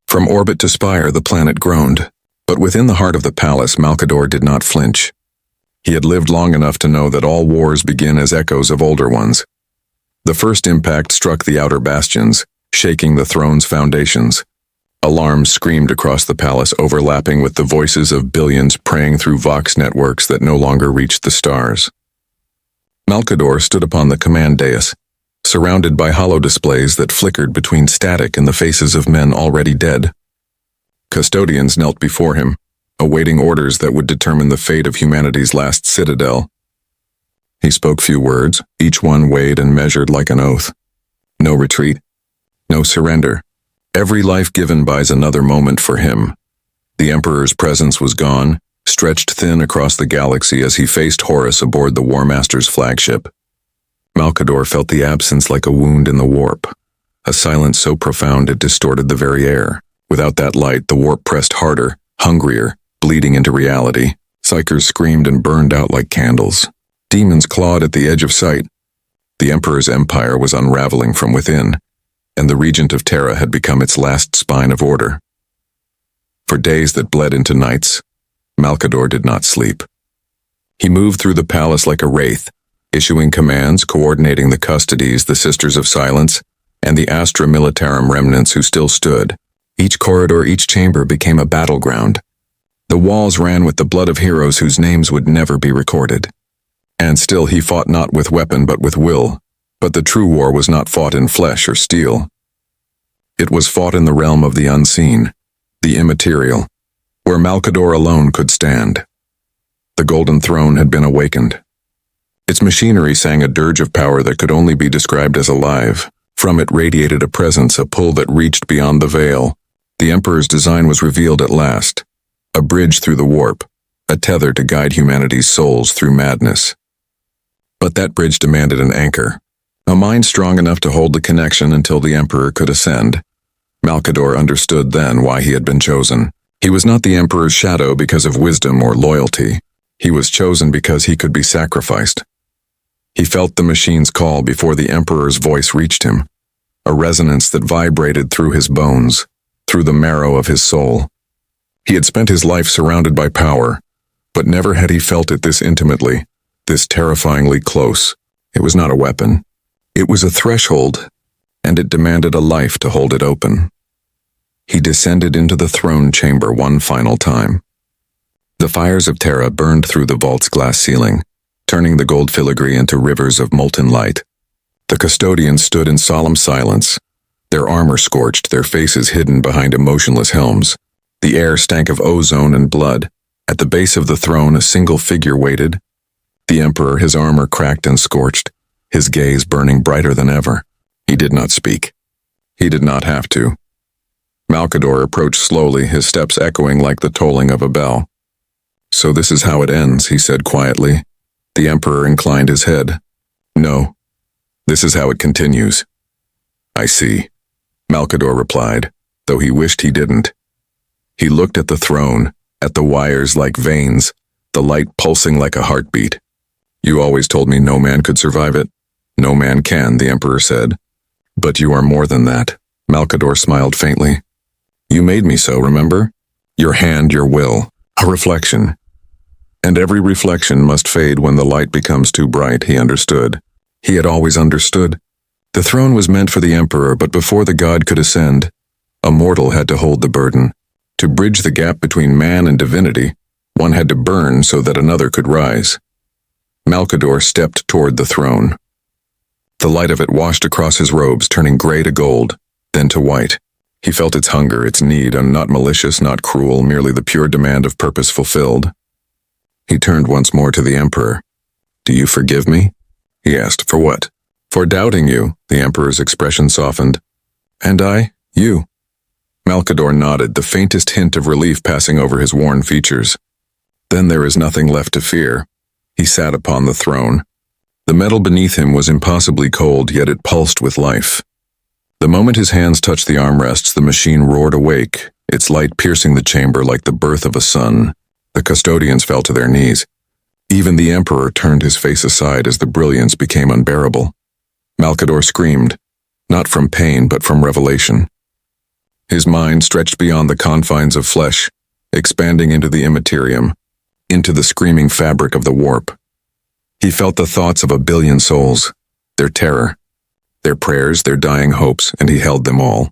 From orbit to spire, the planet groaned, but within the heart of the palace, Malcador did not flinch. He had lived long enough to know that all wars begin as echoes of older ones. The first impact struck the outer bastions, shaking the throne's foundations. Alarms screamed across the palace, overlapping with the voices of billions praying through Vox networks that no longer reached the stars. Malcador stood upon the command dais, surrounded by hollow displays that flickered between static and the faces of men already dead. Custodians knelt before him, awaiting orders that would determine the fate of humanity's last citadel. He spoke few words, each one weighed and measured like an oath. No retreat, no surrender. Every life given buys another moment for him. The Emperor's presence was gone, stretched thin across the galaxy as he faced Horus aboard the War Master's flagship. Malcador felt the absence like a wound in the warp, a silence so profound it distorted the very air. Without that light, the warp pressed harder, hungrier, bleeding into reality. Psychers screamed and burned out like candles. Demons clawed at the edge of sight. The Emperor's empire was unraveling from within, and the Regent of Terra had become its last spine of order. For days that bled into nights, Malcador did not sleep. He moved through the palace like a wraith, issuing commands, coordinating the custodies, the Sisters of Silence, and the Astra Militarum remnants who still stood. Each corridor, each chamber became a battleground. The walls ran with the blood of heroes whose names would never be recorded. And still he fought not with weapon but with will. But the true war was not fought in flesh or steel. It was fought in the realm of the unseen, the immaterial, where Malcador alone could stand. The Golden Throne had been awakened. Its machinery sang a dirge of power that could only be described as alive. From it radiated a presence, a pull that reached beyond the veil. The Emperor's design was revealed at last. A bridge through the warp, a tether to guide humanity's souls through madness. But that bridge demanded an anchor, a mind strong enough to hold the connection until the Emperor could ascend. Malcador understood then why he had been chosen. He was not the Emperor's shadow because of wisdom or loyalty. He was chosen because he could be sacrificed. He felt the machine's call before the Emperor's voice reached him, a resonance that vibrated through his bones, through the marrow of his soul. He had spent his life surrounded by power, but never had he felt it this intimately, this terrifyingly close. It was not a weapon. It was a threshold, and it demanded a life to hold it open. He descended into the throne chamber one final time. The fires of Terra burned through the vault's glass ceiling, turning the gold filigree into rivers of molten light. The custodians stood in solemn silence, their armor scorched, their faces hidden behind emotionless helms. The air stank of ozone and blood. At the base of the throne, a single figure waited. The Emperor, his armor cracked and scorched, his gaze burning brighter than ever. He did not speak. He did not have to. Malcador approached slowly, his steps echoing like the tolling of a bell. "So this is how it ends," he said quietly. The Emperor inclined his head. "No. This is how it continues." "I see," Malcador replied, though he wished he didn't. He looked at the throne, at the wires like veins, the light pulsing like a heartbeat. "You always told me no man could survive it." "No man can," the Emperor said. "But you are more than that." Malcador smiled faintly. "You made me so, remember? Your hand, your will, a reflection. And every reflection must fade when the light becomes too bright," he understood. He had always understood. The throne was meant for the Emperor, but before the god could ascend, a mortal had to hold the burden. To bridge the gap between man and divinity, one had to burn so that another could rise. Malcador stepped toward the throne. The light of it washed across his robes, turning gray to gold, then to white. He felt its hunger, its need, and not malicious, not cruel, merely the pure demand of purpose fulfilled. He turned once more to the Emperor. "Do you forgive me?" he asked. "For what?" "For doubting you," the Emperor's expression softened. "And I? You?" Malcador nodded, the faintest hint of relief passing over his worn features. "Then there is nothing left to fear." He sat upon the throne. The metal beneath him was impossibly cold, yet it pulsed with life. The moment his hands touched the armrests, the machine roared awake, its light piercing the chamber like the birth of a sun. The custodians fell to their knees. Even the Emperor turned his face aside as the brilliance became unbearable. Malcador screamed, not from pain but from revelation. His mind stretched beyond the confines of flesh, expanding into the Imperium, into the screaming fabric of the warp. He felt the thoughts of 1,000,000,000 souls, their terror, their prayers, their dying hopes, and he held them all.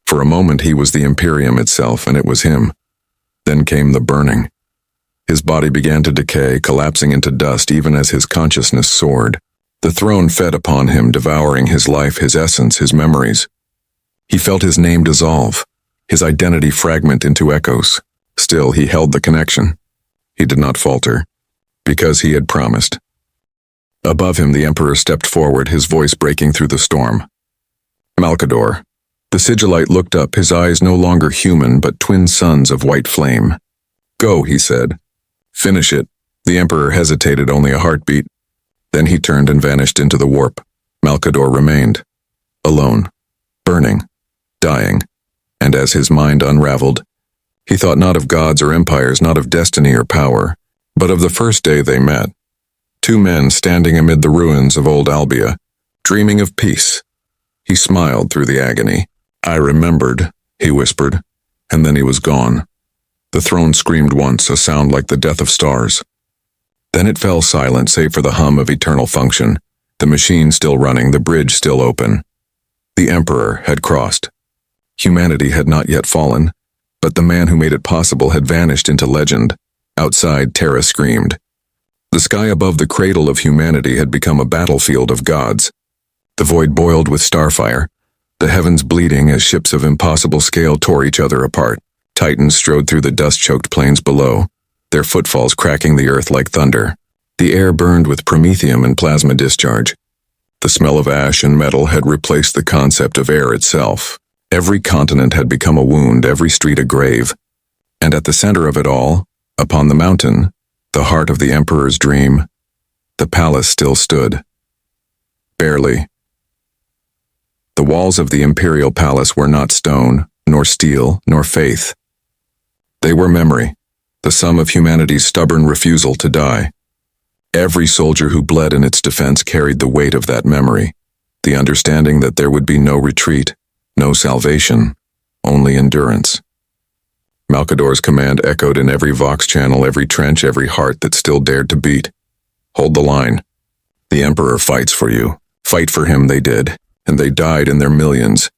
For a moment he was the Imperium itself, and it was him. Then came the burning. His body began to decay, collapsing into dust even as his consciousness soared. The throne fed upon him, devouring his life, his essence, his memories. He felt his name dissolve, his identity fragment into echoes. Still, he held the connection. He did not falter, because he had promised. Above him, the Emperor stepped forward, his voice breaking through the storm. "Malcador, The sigillite looked up, his eyes no longer human but twin suns of white flame. "Go," he said. "Finish it." The Emperor hesitated only a heartbeat. Then he turned and vanished into the warp. Malcador remained. Alone. Burning. Dying. And as his mind unraveled, he thought not of gods or empires, not of destiny or power, but of the first day they met. Two men standing amid the ruins of old Albia, dreaming of peace. He smiled through the agony. "I remembered," he whispered, and then he was gone. The throne screamed once, a sound like the death of stars. Then it fell silent, save for the hum of eternal function, the machine still running, the bridge still open. The Emperor had crossed. Humanity had not yet fallen, but the man who made it possible had vanished into legend. Outside, Terra screamed. The sky above the cradle of humanity had become a battlefield of gods. The void boiled with starfire, the heavens bleeding as ships of impossible scale tore each other apart. Titans strode through the dust-choked plains below, their footfalls cracking the earth like thunder. The air burned with promethium and plasma discharge. The smell of ash and metal had replaced the concept of air itself. Every continent had become a wound, every street a grave. And at the center of it all, upon the mountain, the heart of the Emperor's dream, the palace still stood. Barely. The walls of the Imperial Palace were not stone, nor steel, nor faith. They were memory, the sum of humanity's stubborn refusal to die. Every soldier who bled in its defense carried the weight of that memory, the understanding that there would be no retreat, no salvation, only endurance. Malcador's command echoed in every vox channel, every trench, every heart that still dared to beat. "Hold the line. The Emperor fights for you." Fight for him they did, and they died in their millions.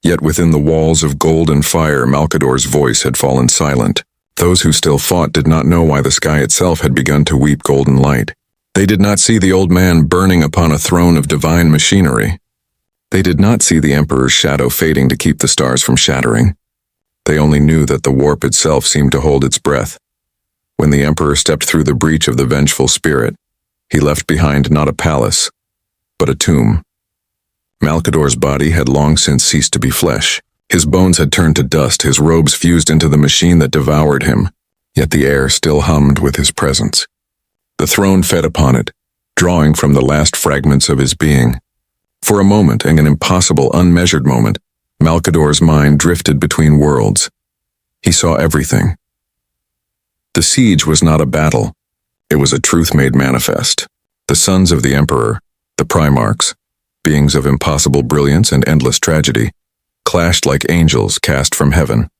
Yet within the walls of gold and fire, Malcador's voice had fallen silent. Those who still fought did not know why the sky itself had begun to weep golden light. They did not see the old man burning upon a throne of divine machinery. They did not see the Emperor's shadow fading to keep the stars from shattering. They only knew that the warp itself seemed to hold its breath. When the Emperor stepped through the breach of the vengeful spirit, he left behind not a palace, but a tomb. Malcador's body had long since ceased to be flesh. His bones had turned to dust, his robes fused into the machine that devoured him, yet the air still hummed with his presence. The throne fed upon it, drawing from the last fragments of his being. For a moment, and an impossible, unmeasured moment, Malcador's mind drifted between worlds. He saw everything. The siege was not a battle. It was a truth made manifest. The sons of the Emperor, the Primarchs, beings of impossible brilliance and endless tragedy, clashed like angels cast from heaven.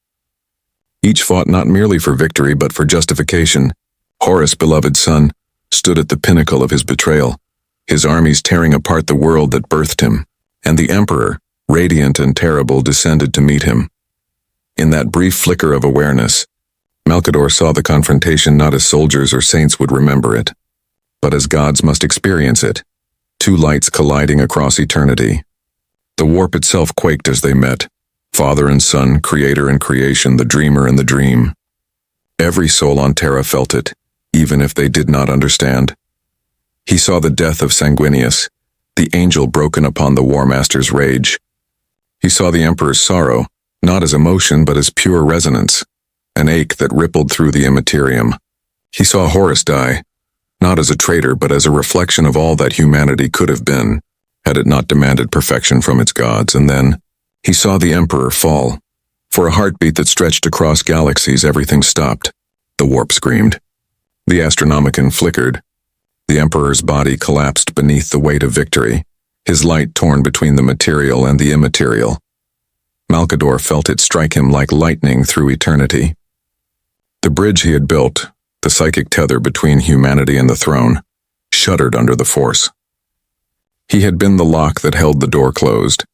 Each fought not merely for victory but for justification. Horus, beloved son, stood at the pinnacle of his betrayal, his armies tearing apart the world that birthed him, and the Emperor, radiant and terrible, descended to meet him. In that brief flicker of awareness, Malcador saw the confrontation not as soldiers or saints would remember it, but as gods must experience it, two lights colliding across eternity. The warp itself quaked as they met, father and son, creator and creation, the dreamer and the dream. Every soul on Terra felt it, even if they did not understand. He saw the death of Sanguinius, the angel broken upon the War Master's rage. He saw the Emperor's sorrow, not as emotion but as pure resonance, an ache that rippled through the Imperium. He saw Horus die, not as a traitor but as a reflection of all that humanity could have been, had it not demanded perfection from its gods. And then, he saw the Emperor fall. For a heartbeat that stretched across galaxies, everything stopped. The warp screamed. The Astronomican flickered. The Emperor's body collapsed beneath the weight of victory, his light torn between the material and the immaterial. Malcador felt it strike him like lightning through eternity. The bridge he had built, the psychic tether between humanity and the throne, shuddered under the force. He had been the lock that held the door closed.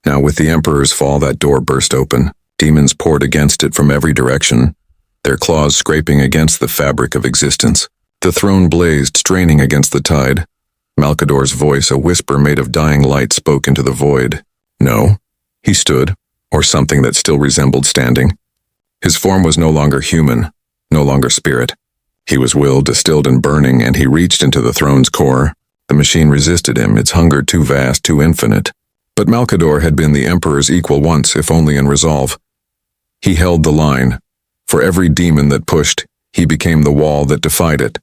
Now with the Emperor's fall, that door burst open. Demons poured against it from every direction, their claws scraping against the fabric of existence. The throne blazed, straining against the tide. Malcador's voice, a whisper made of dying light, spoke into the void. No. He stood, or something that still resembled standing. His form was no longer human, no longer spirit. He was will distilled and burning, and he reached into the throne's core. The machine resisted him, its hunger too vast, too infinite. But Malcador had been the Emperor's equal once, if only in resolve. He held the line. For every demon that pushed, he became the wall that defied it.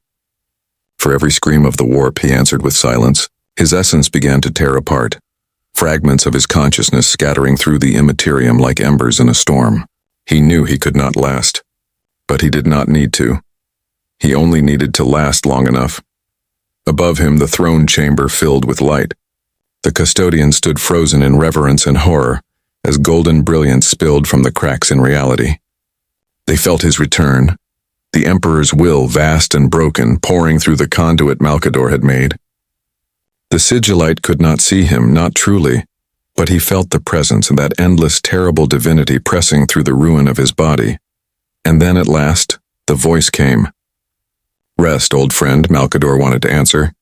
For every scream of the warp, he answered with silence. His essence began to tear apart, fragments of his consciousness scattering through the Imperium like embers in a storm. He knew he could not last, but he did not need to. He only needed to last long enough. Above him, the throne chamber filled with light. The custodian stood frozen in reverence and horror as golden brilliance spilled from the cracks in reality. They felt his return, the Emperor's will vast and broken, pouring through the conduit Malcador had made. The sigillite could not see him, not truly, but he felt the presence of that endless, terrible divinity pressing through the ruin of his body. And then at last, the voice came. Rest, old friend, Malcador wanted to answer,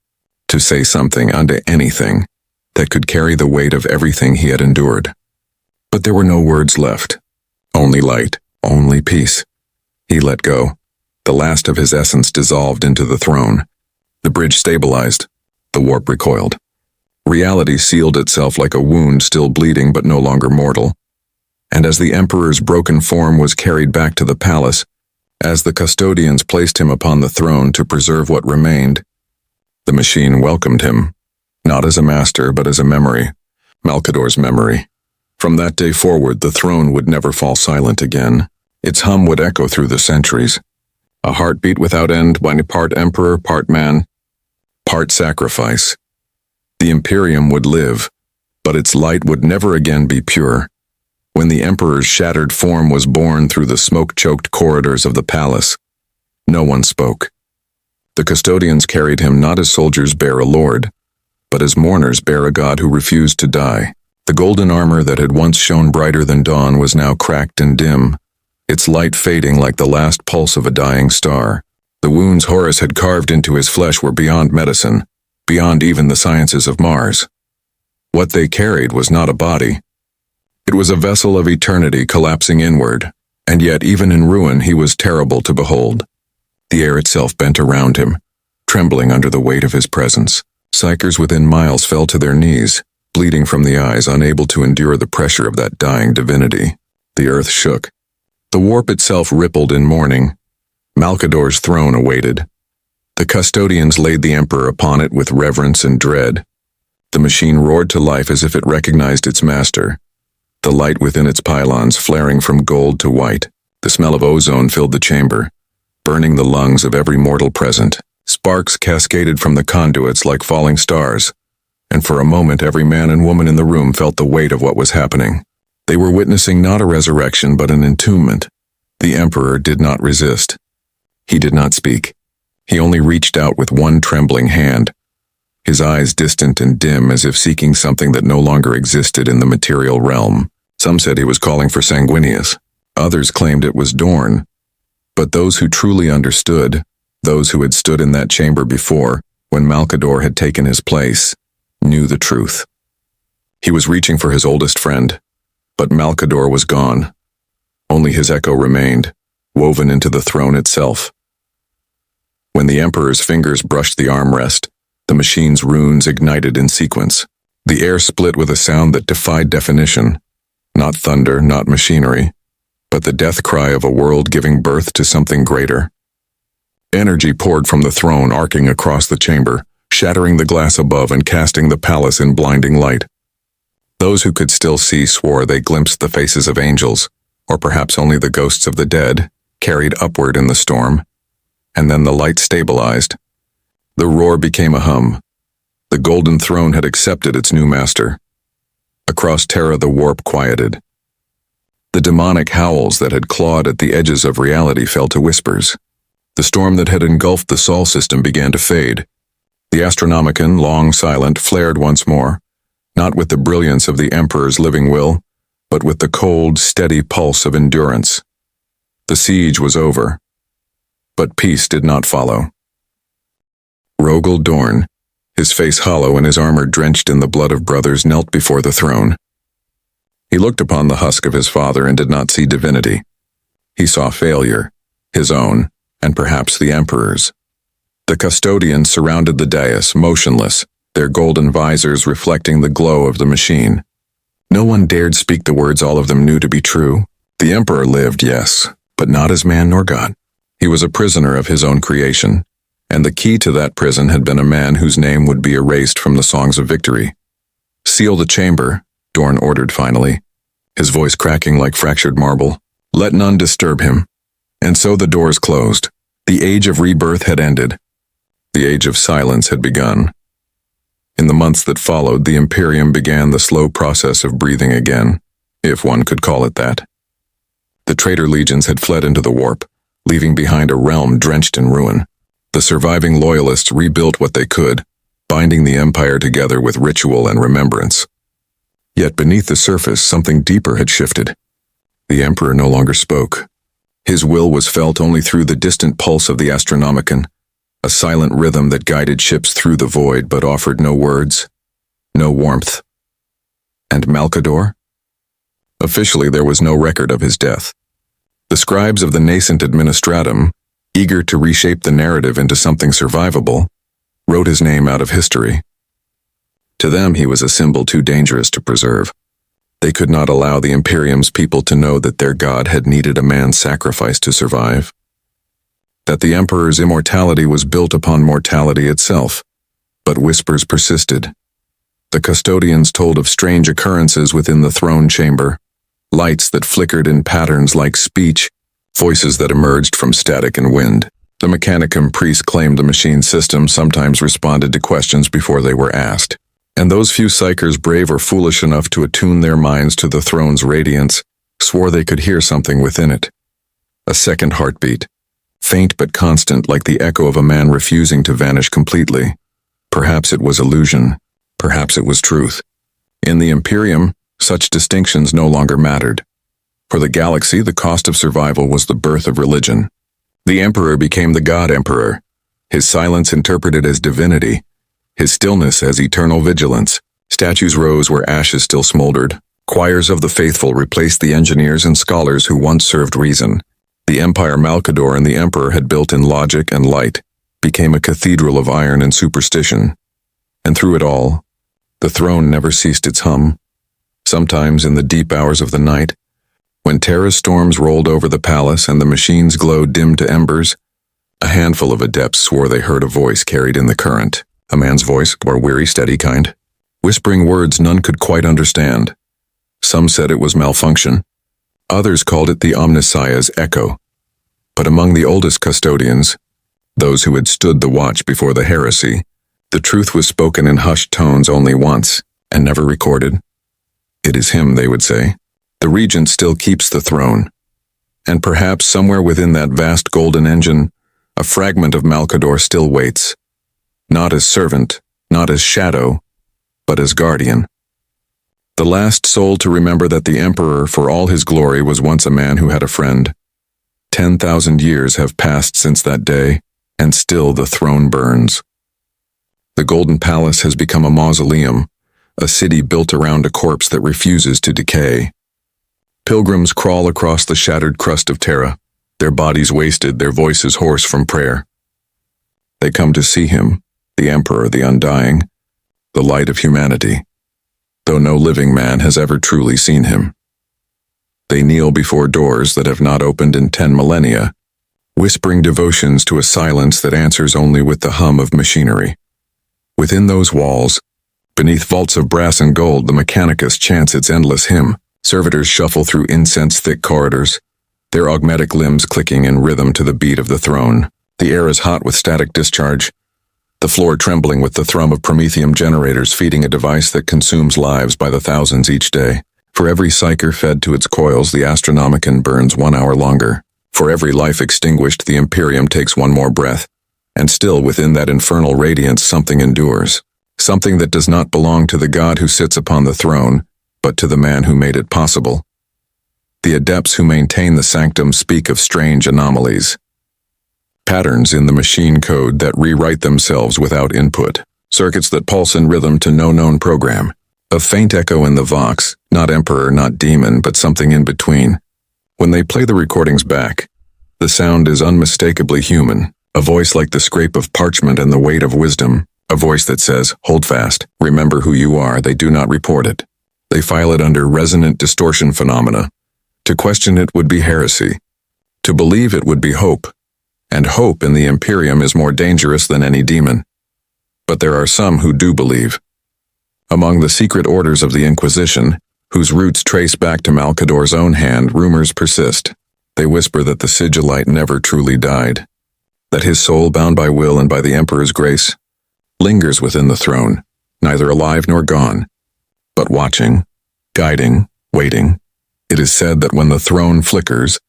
to say something unto anything that could carry the weight of everything he had endured. But there were no words left. Only light, only peace. He let go. The last of his essence dissolved into the throne. The bridge stabilized. The warp recoiled. Reality sealed itself like a wound still bleeding but no longer mortal. And as the Emperor's broken form was carried back to the palace, as the custodians placed him upon the throne to preserve what remained, the machine welcomed him, not as a master but as a memory, Malcador's memory. From that day forward, the throne would never fall silent again. Its hum would echo through the centuries. A heartbeat without end, by part emperor, part man, part sacrifice. The Imperium would live, but its light would never again be pure. When the Emperor's shattered form was borne through the smoke-choked corridors of the palace, no one spoke. The custodians carried him not as soldiers bear a lord, but as mourners bear a god who refused to die. The golden armor that had once shone brighter than dawn was now cracked and dim, its light fading like the last pulse of a dying star. The wounds Horus had carved into his flesh were beyond medicine, beyond even the sciences of Mars. What they carried was not a body. It was a vessel of eternity collapsing inward, and yet even in ruin he was terrible to behold. The air itself bent around him, trembling under the weight of his presence. Psychers within miles fell to their knees, bleeding from the eyes, unable to endure the pressure of that dying divinity. The earth shook. The warp itself rippled in mourning. Malcador's throne awaited. The custodians laid the Emperor upon it with reverence and dread. The machine roared to life as if it recognized its master. The light within its pylons flaring from gold to white. The smell of ozone filled the chamber, burning the lungs of every mortal present. Sparks cascaded from the conduits like falling stars, and for a moment every man and woman in the room felt the weight of what was happening. They were witnessing not a resurrection but an entombment. The Emperor did not resist. He did not speak. He only reached out with one trembling hand, his eyes distant and dim as if seeking something that no longer existed in the material realm. Some said he was calling for Sanguinius. Others claimed it was Dorn. But those who truly understood, those who had stood in that chamber before, when Malcador had taken his place, knew the truth. He was reaching for his oldest friend, but Malcador was gone. Only his echo remained, woven into the throne itself. When the Emperor's fingers brushed the armrest, the machine's runes ignited in sequence. The air split with a sound that defied definition. Not thunder, not machinery, but the death cry of a world giving birth to something greater. Energy poured from the throne, arcing across the chamber, shattering the glass above and casting the palace in blinding light. Those who could still see swore they glimpsed the faces of angels, or perhaps only the ghosts of the dead, carried upward in the storm. And then the light stabilized. The roar became a hum. The golden throne had accepted its new master. Across Terra the warp quieted. The demonic howls that had clawed at the edges of reality fell to whispers. The storm that had engulfed the Sol system began to fade. The Astronomican, long silent, flared once more, not with the brilliance of the Emperor's living will, but with the cold, steady pulse of endurance. The siege was over, but peace did not follow. Rogel Dorn, his face hollow and his armor drenched in the blood of brothers, knelt before the throne. He looked upon the husk of his father and did not see divinity. He saw failure, his own, and perhaps the Emperor's. The custodians surrounded the dais, motionless, their golden visors reflecting the glow of the machine. No one dared speak the words all of them knew to be true. The Emperor lived, yes, but not as man nor God. He was a prisoner of his own creation, and the key to that prison had been a man whose name would be erased from the songs of victory. "Seal the chamber," Dorn ordered finally, his voice cracking like fractured marble. "Let none disturb him." And so the doors closed. The age of rebirth had ended. The age of silence had begun. In the months that followed, the Imperium began the slow process of breathing again, if one could call it that. The traitor legions had fled into the warp, leaving behind a realm drenched in ruin. The surviving loyalists rebuilt what they could, binding the Empire together with ritual and remembrance. Yet beneath the surface, something deeper had shifted. The Emperor no longer spoke. His will was felt only through the distant pulse of the Astronomican, a silent rhythm that guided ships through the void but offered no words, no warmth. And Malcador? Officially, there was no record of his death. The scribes of the nascent administratum, eager to reshape the narrative into something survivable, wrote his name out of history. To them, he was a symbol too dangerous to preserve. They could not allow the Imperium's people to know that their god had needed a man's sacrifice to survive. That the Emperor's immortality was built upon mortality itself. But whispers persisted. The custodians told of strange occurrences within the throne chamber, lights that flickered in patterns like speech, voices that emerged from static and wind. The Mechanicum priest claimed the machine system sometimes responded to questions before they were asked. And those few psychers brave or foolish enough to attune their minds to the throne's radiance swore they could hear something within it. A second heartbeat, faint but constant like the echo of a man refusing to vanish completely. Perhaps it was illusion, perhaps it was truth. In the Imperium, such distinctions no longer mattered. For the galaxy, the cost of survival was the birth of religion. The Emperor became the God Emperor, his silence interpreted as divinity, his stillness as eternal vigilance. Statues rose where ashes still smoldered. Choirs of the faithful replaced the engineers and scholars who once served reason. The empire Malcador and the Emperor had built in logic and light became a cathedral of iron and superstition. And through it all, the throne never ceased its hum. Sometimes in the deep hours of the night, when terror storms rolled over the palace and the machines glowed dim to embers, a handful of adepts swore they heard a voice carried in the current. A man's voice, or weary, steady kind, whispering words none could quite understand. Some said it was malfunction. Others called it the Omnissiah's echo. But among the oldest custodians, those who had stood the watch before the heresy, the truth was spoken in hushed tones only once, and never recorded. It is him, they would say. The regent still keeps the throne. And perhaps somewhere within that vast golden engine, a fragment of Malcador still waits. Not as servant, not as shadow, but as guardian. The last soul to remember that the Emperor, for all his glory, was once a man who had a friend. 10,000 years have passed since that day, and still the throne burns. The Golden Palace has become a mausoleum, a city built around a corpse that refuses to decay. Pilgrims crawl across the shattered crust of Terra, their bodies wasted, their voices hoarse from prayer. They come to see him, the Emperor, the Undying, the light of humanity, though no living man has ever truly seen him. They kneel before doors that have not opened in 10 millennia, whispering devotions to a silence that answers only with the hum of machinery. Within those walls, beneath vaults of brass and gold, the Mechanicus chants its endless hymn. Servitors shuffle through incense-thick corridors, their augmetic limbs clicking in rhythm to the beat of the throne. The air is hot with static discharge, the floor trembling with the thrum of Prometheum generators feeding a device that consumes lives by the thousands each day. For every psyker fed to its coils, the Astronomican burns 1 hour longer. For every life extinguished, the Imperium takes one more breath. And still within that infernal radiance something endures. Something that does not belong to the god who sits upon the throne, but to the man who made it possible. The adepts who maintain the sanctum speak of strange anomalies. Patterns in the machine code that rewrite themselves without input. Circuits that pulse in rhythm to no known program. A faint echo in the vox, not emperor, not demon, but something in between. When they play the recordings back, the sound is unmistakably human, a voice like the scrape of parchment and the weight of wisdom, a voice that says, "Hold fast, remember who you are, they do not report it." They file it under resonant distortion phenomena. To question it would be heresy. To believe it would be hope. And hope in the Imperium is more dangerous than any demon. But there are some who do believe. Among the secret orders of the Inquisition, whose roots trace back to Malcador's own hand, rumors persist. They whisper that the Sigillite never truly died, that his soul, bound by will and by the Emperor's grace, lingers within the throne, neither alive nor gone, but watching, guiding, waiting. It is said that when the throne flickers,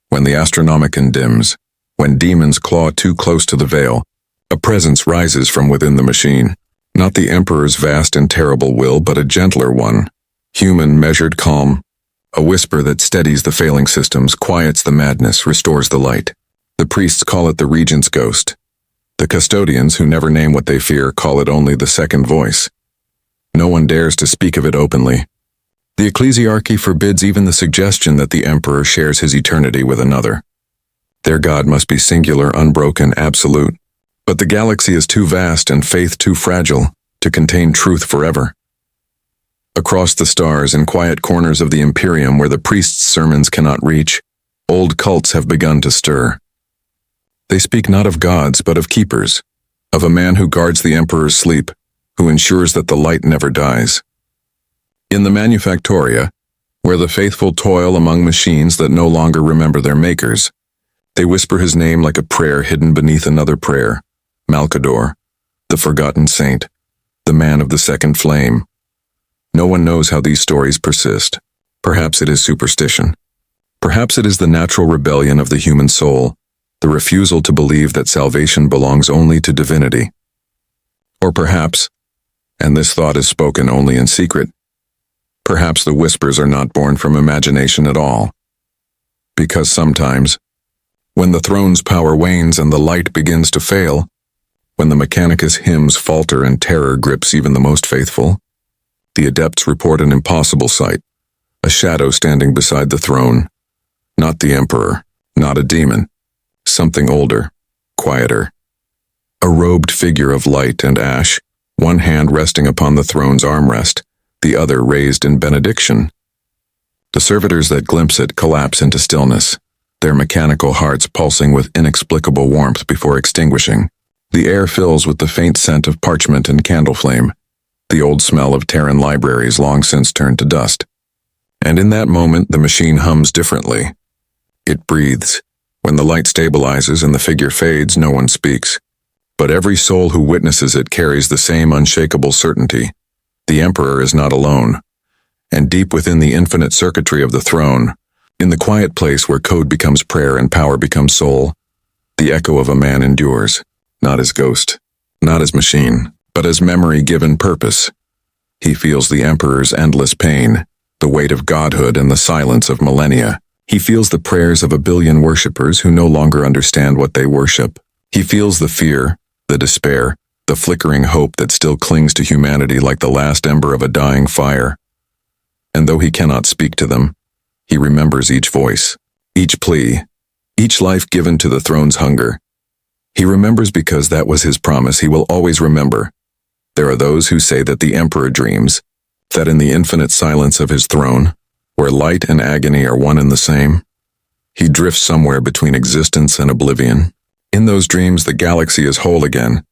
when the Astronomican dims, when demons claw too close to the veil, a presence rises from within the machine. Not the Emperor's vast and terrible will, but a gentler one, human, measured calm, a whisper that steadies the failing systems, quiets the madness, restores the light. The priests call it the Regent's ghost. The custodians, who never name what they fear, call it only the second voice. No one dares to speak of it openly. The ecclesiarchy forbids even the suggestion that the Emperor shares his eternity with another. Their God must be singular, unbroken, absolute. But the galaxy is too vast and faith too fragile to contain truth forever. Across the stars, in quiet corners of the Imperium where the priests' sermons cannot reach, old cults have begun to stir. They speak not of gods, but of keepers, of a man who guards the Emperor's sleep, who ensures that the light never dies. In the Manufactoria, where the faithful toil among machines that no longer remember their makers, they whisper his name like a prayer hidden beneath another prayer. Malcador, the forgotten saint, the man of the second flame. No one knows how these stories persist. Perhaps it is superstition. Perhaps it is the natural rebellion of the human soul, the refusal to believe that salvation belongs only to divinity. Or perhaps, and this thought is spoken only in secret, perhaps the whispers are not born from imagination at all. Because sometimes, when the throne's power wanes and the light begins to fail, when the Mechanicus hymns falter and terror grips even the most faithful, the adepts report an impossible sight, a shadow standing beside the throne. Not the Emperor, not a demon, something older, quieter. A robed figure of light and ash, one hand resting upon the throne's armrest, the other raised in benediction. The servitors that glimpse it collapse into stillness, their mechanical hearts pulsing with inexplicable warmth before extinguishing. The air fills with the faint scent of parchment and candle flame, the old smell of Terran libraries long since turned to dust. And in that moment, the machine hums differently. It breathes. When the light stabilizes and the figure fades, no one speaks. But every soul who witnesses it carries the same unshakable certainty. The Emperor is not alone. And deep within the infinite circuitry of the throne, in the quiet place where code becomes prayer and power becomes soul, the echo of a man endures, not as ghost, not as machine, but as memory given purpose. He feels the Emperor's endless pain, the weight of godhood and the silence of millennia. He feels the prayers of a billion worshippers who no longer understand what they worship. He feels the fear, the despair, the flickering hope that still clings to humanity like the last ember of a dying fire. And though he cannot speak to them, he remembers each voice, each plea, each life given to the throne's hunger. He remembers because that was his promise. He will always remember. There are those who say that the Emperor dreams, that in the infinite silence of his throne, where light and agony are one and the same, he drifts somewhere between existence and oblivion. In those dreams, the galaxy is whole again.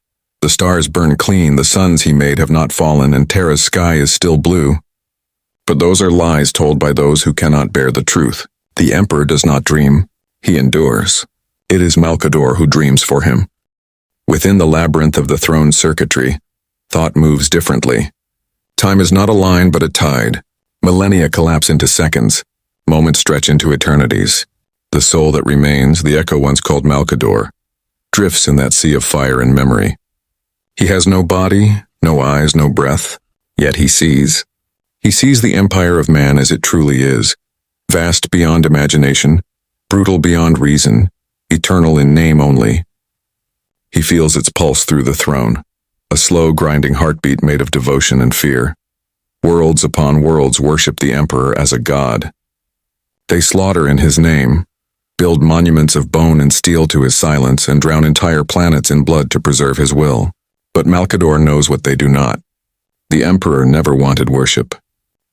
The stars burn clean, the suns he made have not fallen, and Terra's sky is still blue. But those are lies told by those who cannot bear the truth. The Emperor does not dream, he endures. It is Malcador who dreams for him. Within the labyrinth of the throne's circuitry, thought moves differently. Time is not a line but a tide. Millennia collapse into seconds. Moments stretch into eternities. The soul that remains, the echo once called Malcador, drifts in that sea of fire and memory. He has no body, no eyes, no breath, yet he sees. He sees the empire of man as it truly is, vast beyond imagination, brutal beyond reason, eternal in name only. He feels its pulse through the throne, a slow grinding heartbeat made of devotion and fear. Worlds upon worlds worship the Emperor as a god. They slaughter in his name, build monuments of bone and steel to his silence, and drown entire planets in blood to preserve his will. But Malcador knows what they do not. The Emperor never wanted worship.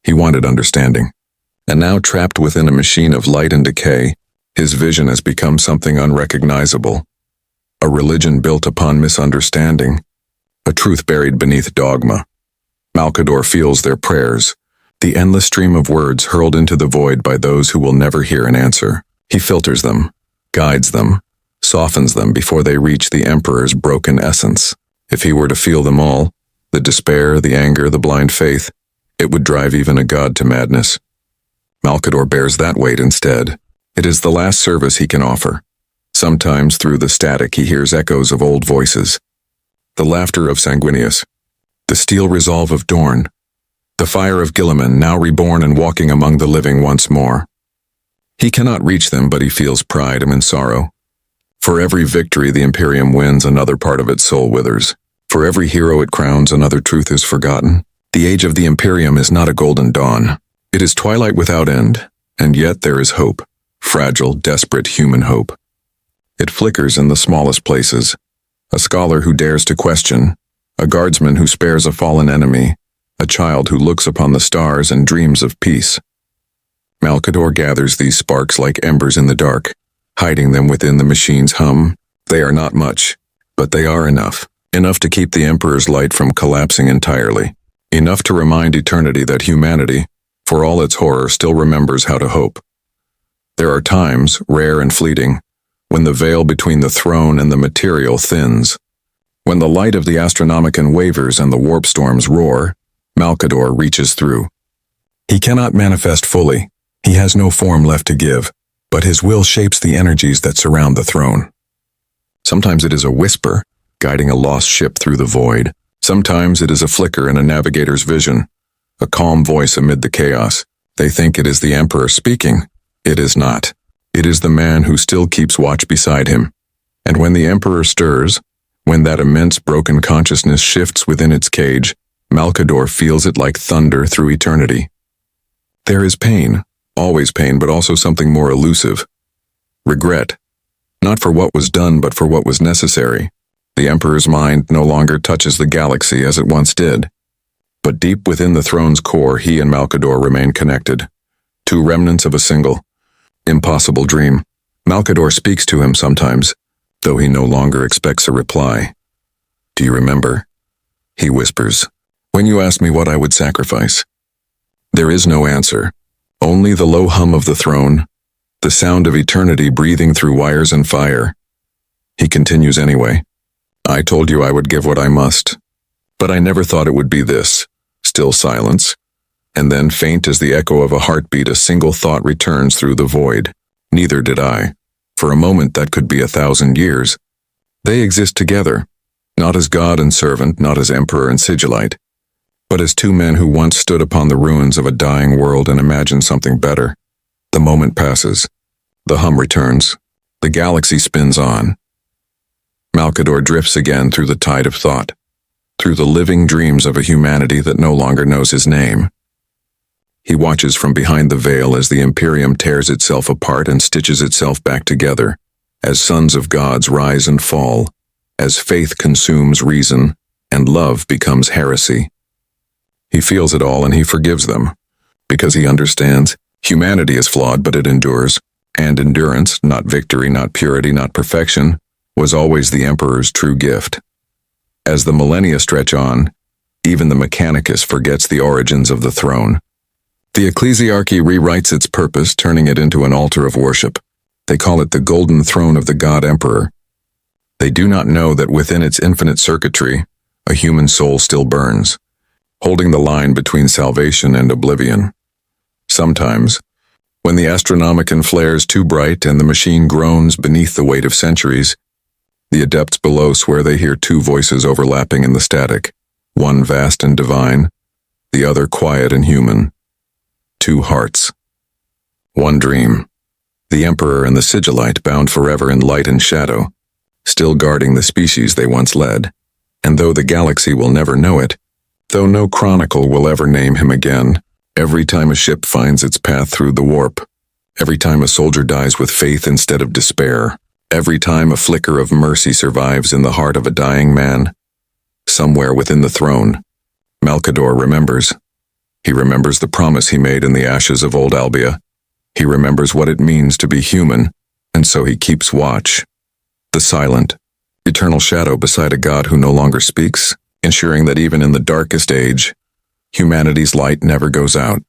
He wanted understanding. And now, trapped within a machine of light and decay, his vision has become something unrecognizable. A religion built upon misunderstanding, a truth buried beneath dogma. Malcador feels their prayers, the endless stream of words hurled into the void by those who will never hear an answer. He filters them, guides them, softens them before they reach the Emperor's broken essence. If he were to feel them all, the despair, the anger, the blind faith, it would drive even a god to madness. Malcador bears that weight instead. It is the last service he can offer. Sometimes through the static he hears echoes of old voices. The laughter of Sanguinius, the steel resolve of Dorn, the fire of Guilliman, now reborn and walking among the living once more. He cannot reach them, but he feels pride and sorrow. For every victory the Imperium wins, another part of its soul withers. For every hero it crowns, another truth is forgotten. The age of the Imperium is not a golden dawn. It is twilight without end, and yet there is hope. Fragile, desperate human hope. It flickers in the smallest places. A scholar who dares to question, a guardsman who spares a fallen enemy, a child who looks upon the stars and dreams of peace. Malcador gathers these sparks like embers in the dark, hiding them within the machine's hum. They are not much, but they are enough. Enough to keep the Emperor's light from collapsing entirely. Enough to remind eternity that humanity, for all its horror, still remembers how to hope. There are times, rare and fleeting, when the veil between the throne and the material thins. When the light of the Astronomican wavers and the warp storms roar, Malcador reaches through. He cannot manifest fully. He has no form left to give, but his will shapes the energies that surround the throne. Sometimes it is a whisper, guiding a lost ship through the void. Sometimes it is a flicker in a navigator's vision, a calm voice amid the chaos. They think it is the Emperor speaking. It is not. It is the man who still keeps watch beside him. And when the Emperor stirs, when that immense broken consciousness shifts within its cage, Malcador feels it like thunder through eternity. There is pain, always pain, but also something more elusive. Regret, not for what was done, but for what was necessary. The Emperor's mind no longer touches the galaxy as it once did. But deep within the throne's core, he and Malcador remain connected. Two remnants of a single, impossible dream. Malcador speaks to him sometimes, though he no longer expects a reply. "Do you remember?" he whispers. "When you asked me what I would sacrifice?" There is no answer, only the low hum of the throne, the sound of eternity breathing through wires and fire. He continues anyway. "I told you I would give what I must, but I never thought it would be this." Still silence, and then, faint as the echo of a heartbeat, a single thought returns through the void. "Neither did I." For a moment that could be 1,000 years. They exist together, not as God and servant, not as Emperor and Sigillite, but as two men who once stood upon the ruins of a dying world and imagined something better. The moment passes. The hum returns. The galaxy spins on. Malcador drifts again through the tide of thought, through the living dreams of a humanity that no longer knows his name. He watches from behind the veil as the Imperium tears itself apart and stitches itself back together, as sons of gods rise and fall, as faith consumes reason, and love becomes heresy. He feels it all and he forgives them, because he understands humanity is flawed, but it endures, and endurance, not victory, not purity, not perfection, was always the Emperor's true gift. As the millennia stretch on, even the Mechanicus forgets the origins of the throne. The ecclesiarchy rewrites its purpose, turning it into an altar of worship. They call it the golden throne of the God Emperor. They do not know that within its infinite circuitry, a human soul still burns, holding the line between salvation and oblivion. Sometimes, when the Astronomican flares too bright and the machine groans beneath the weight of centuries, the adepts below swear they hear two voices overlapping in the static, one vast and divine, the other quiet and human. Two hearts. One dream. The Emperor and the Sigillite bound forever in light and shadow, still guarding the species they once led. And though the galaxy will never know it, though no chronicle will ever name him again, every time a ship finds its path through the warp, every time a soldier dies with faith instead of despair, every time a flicker of mercy survives in the heart of a dying man, somewhere within the throne, Malcador remembers. He remembers the promise he made in the ashes of old Albia. He remembers what it means to be human, and so he keeps watch. The silent, eternal shadow beside a God who no longer speaks, ensuring that even in the darkest age, humanity's light never goes out.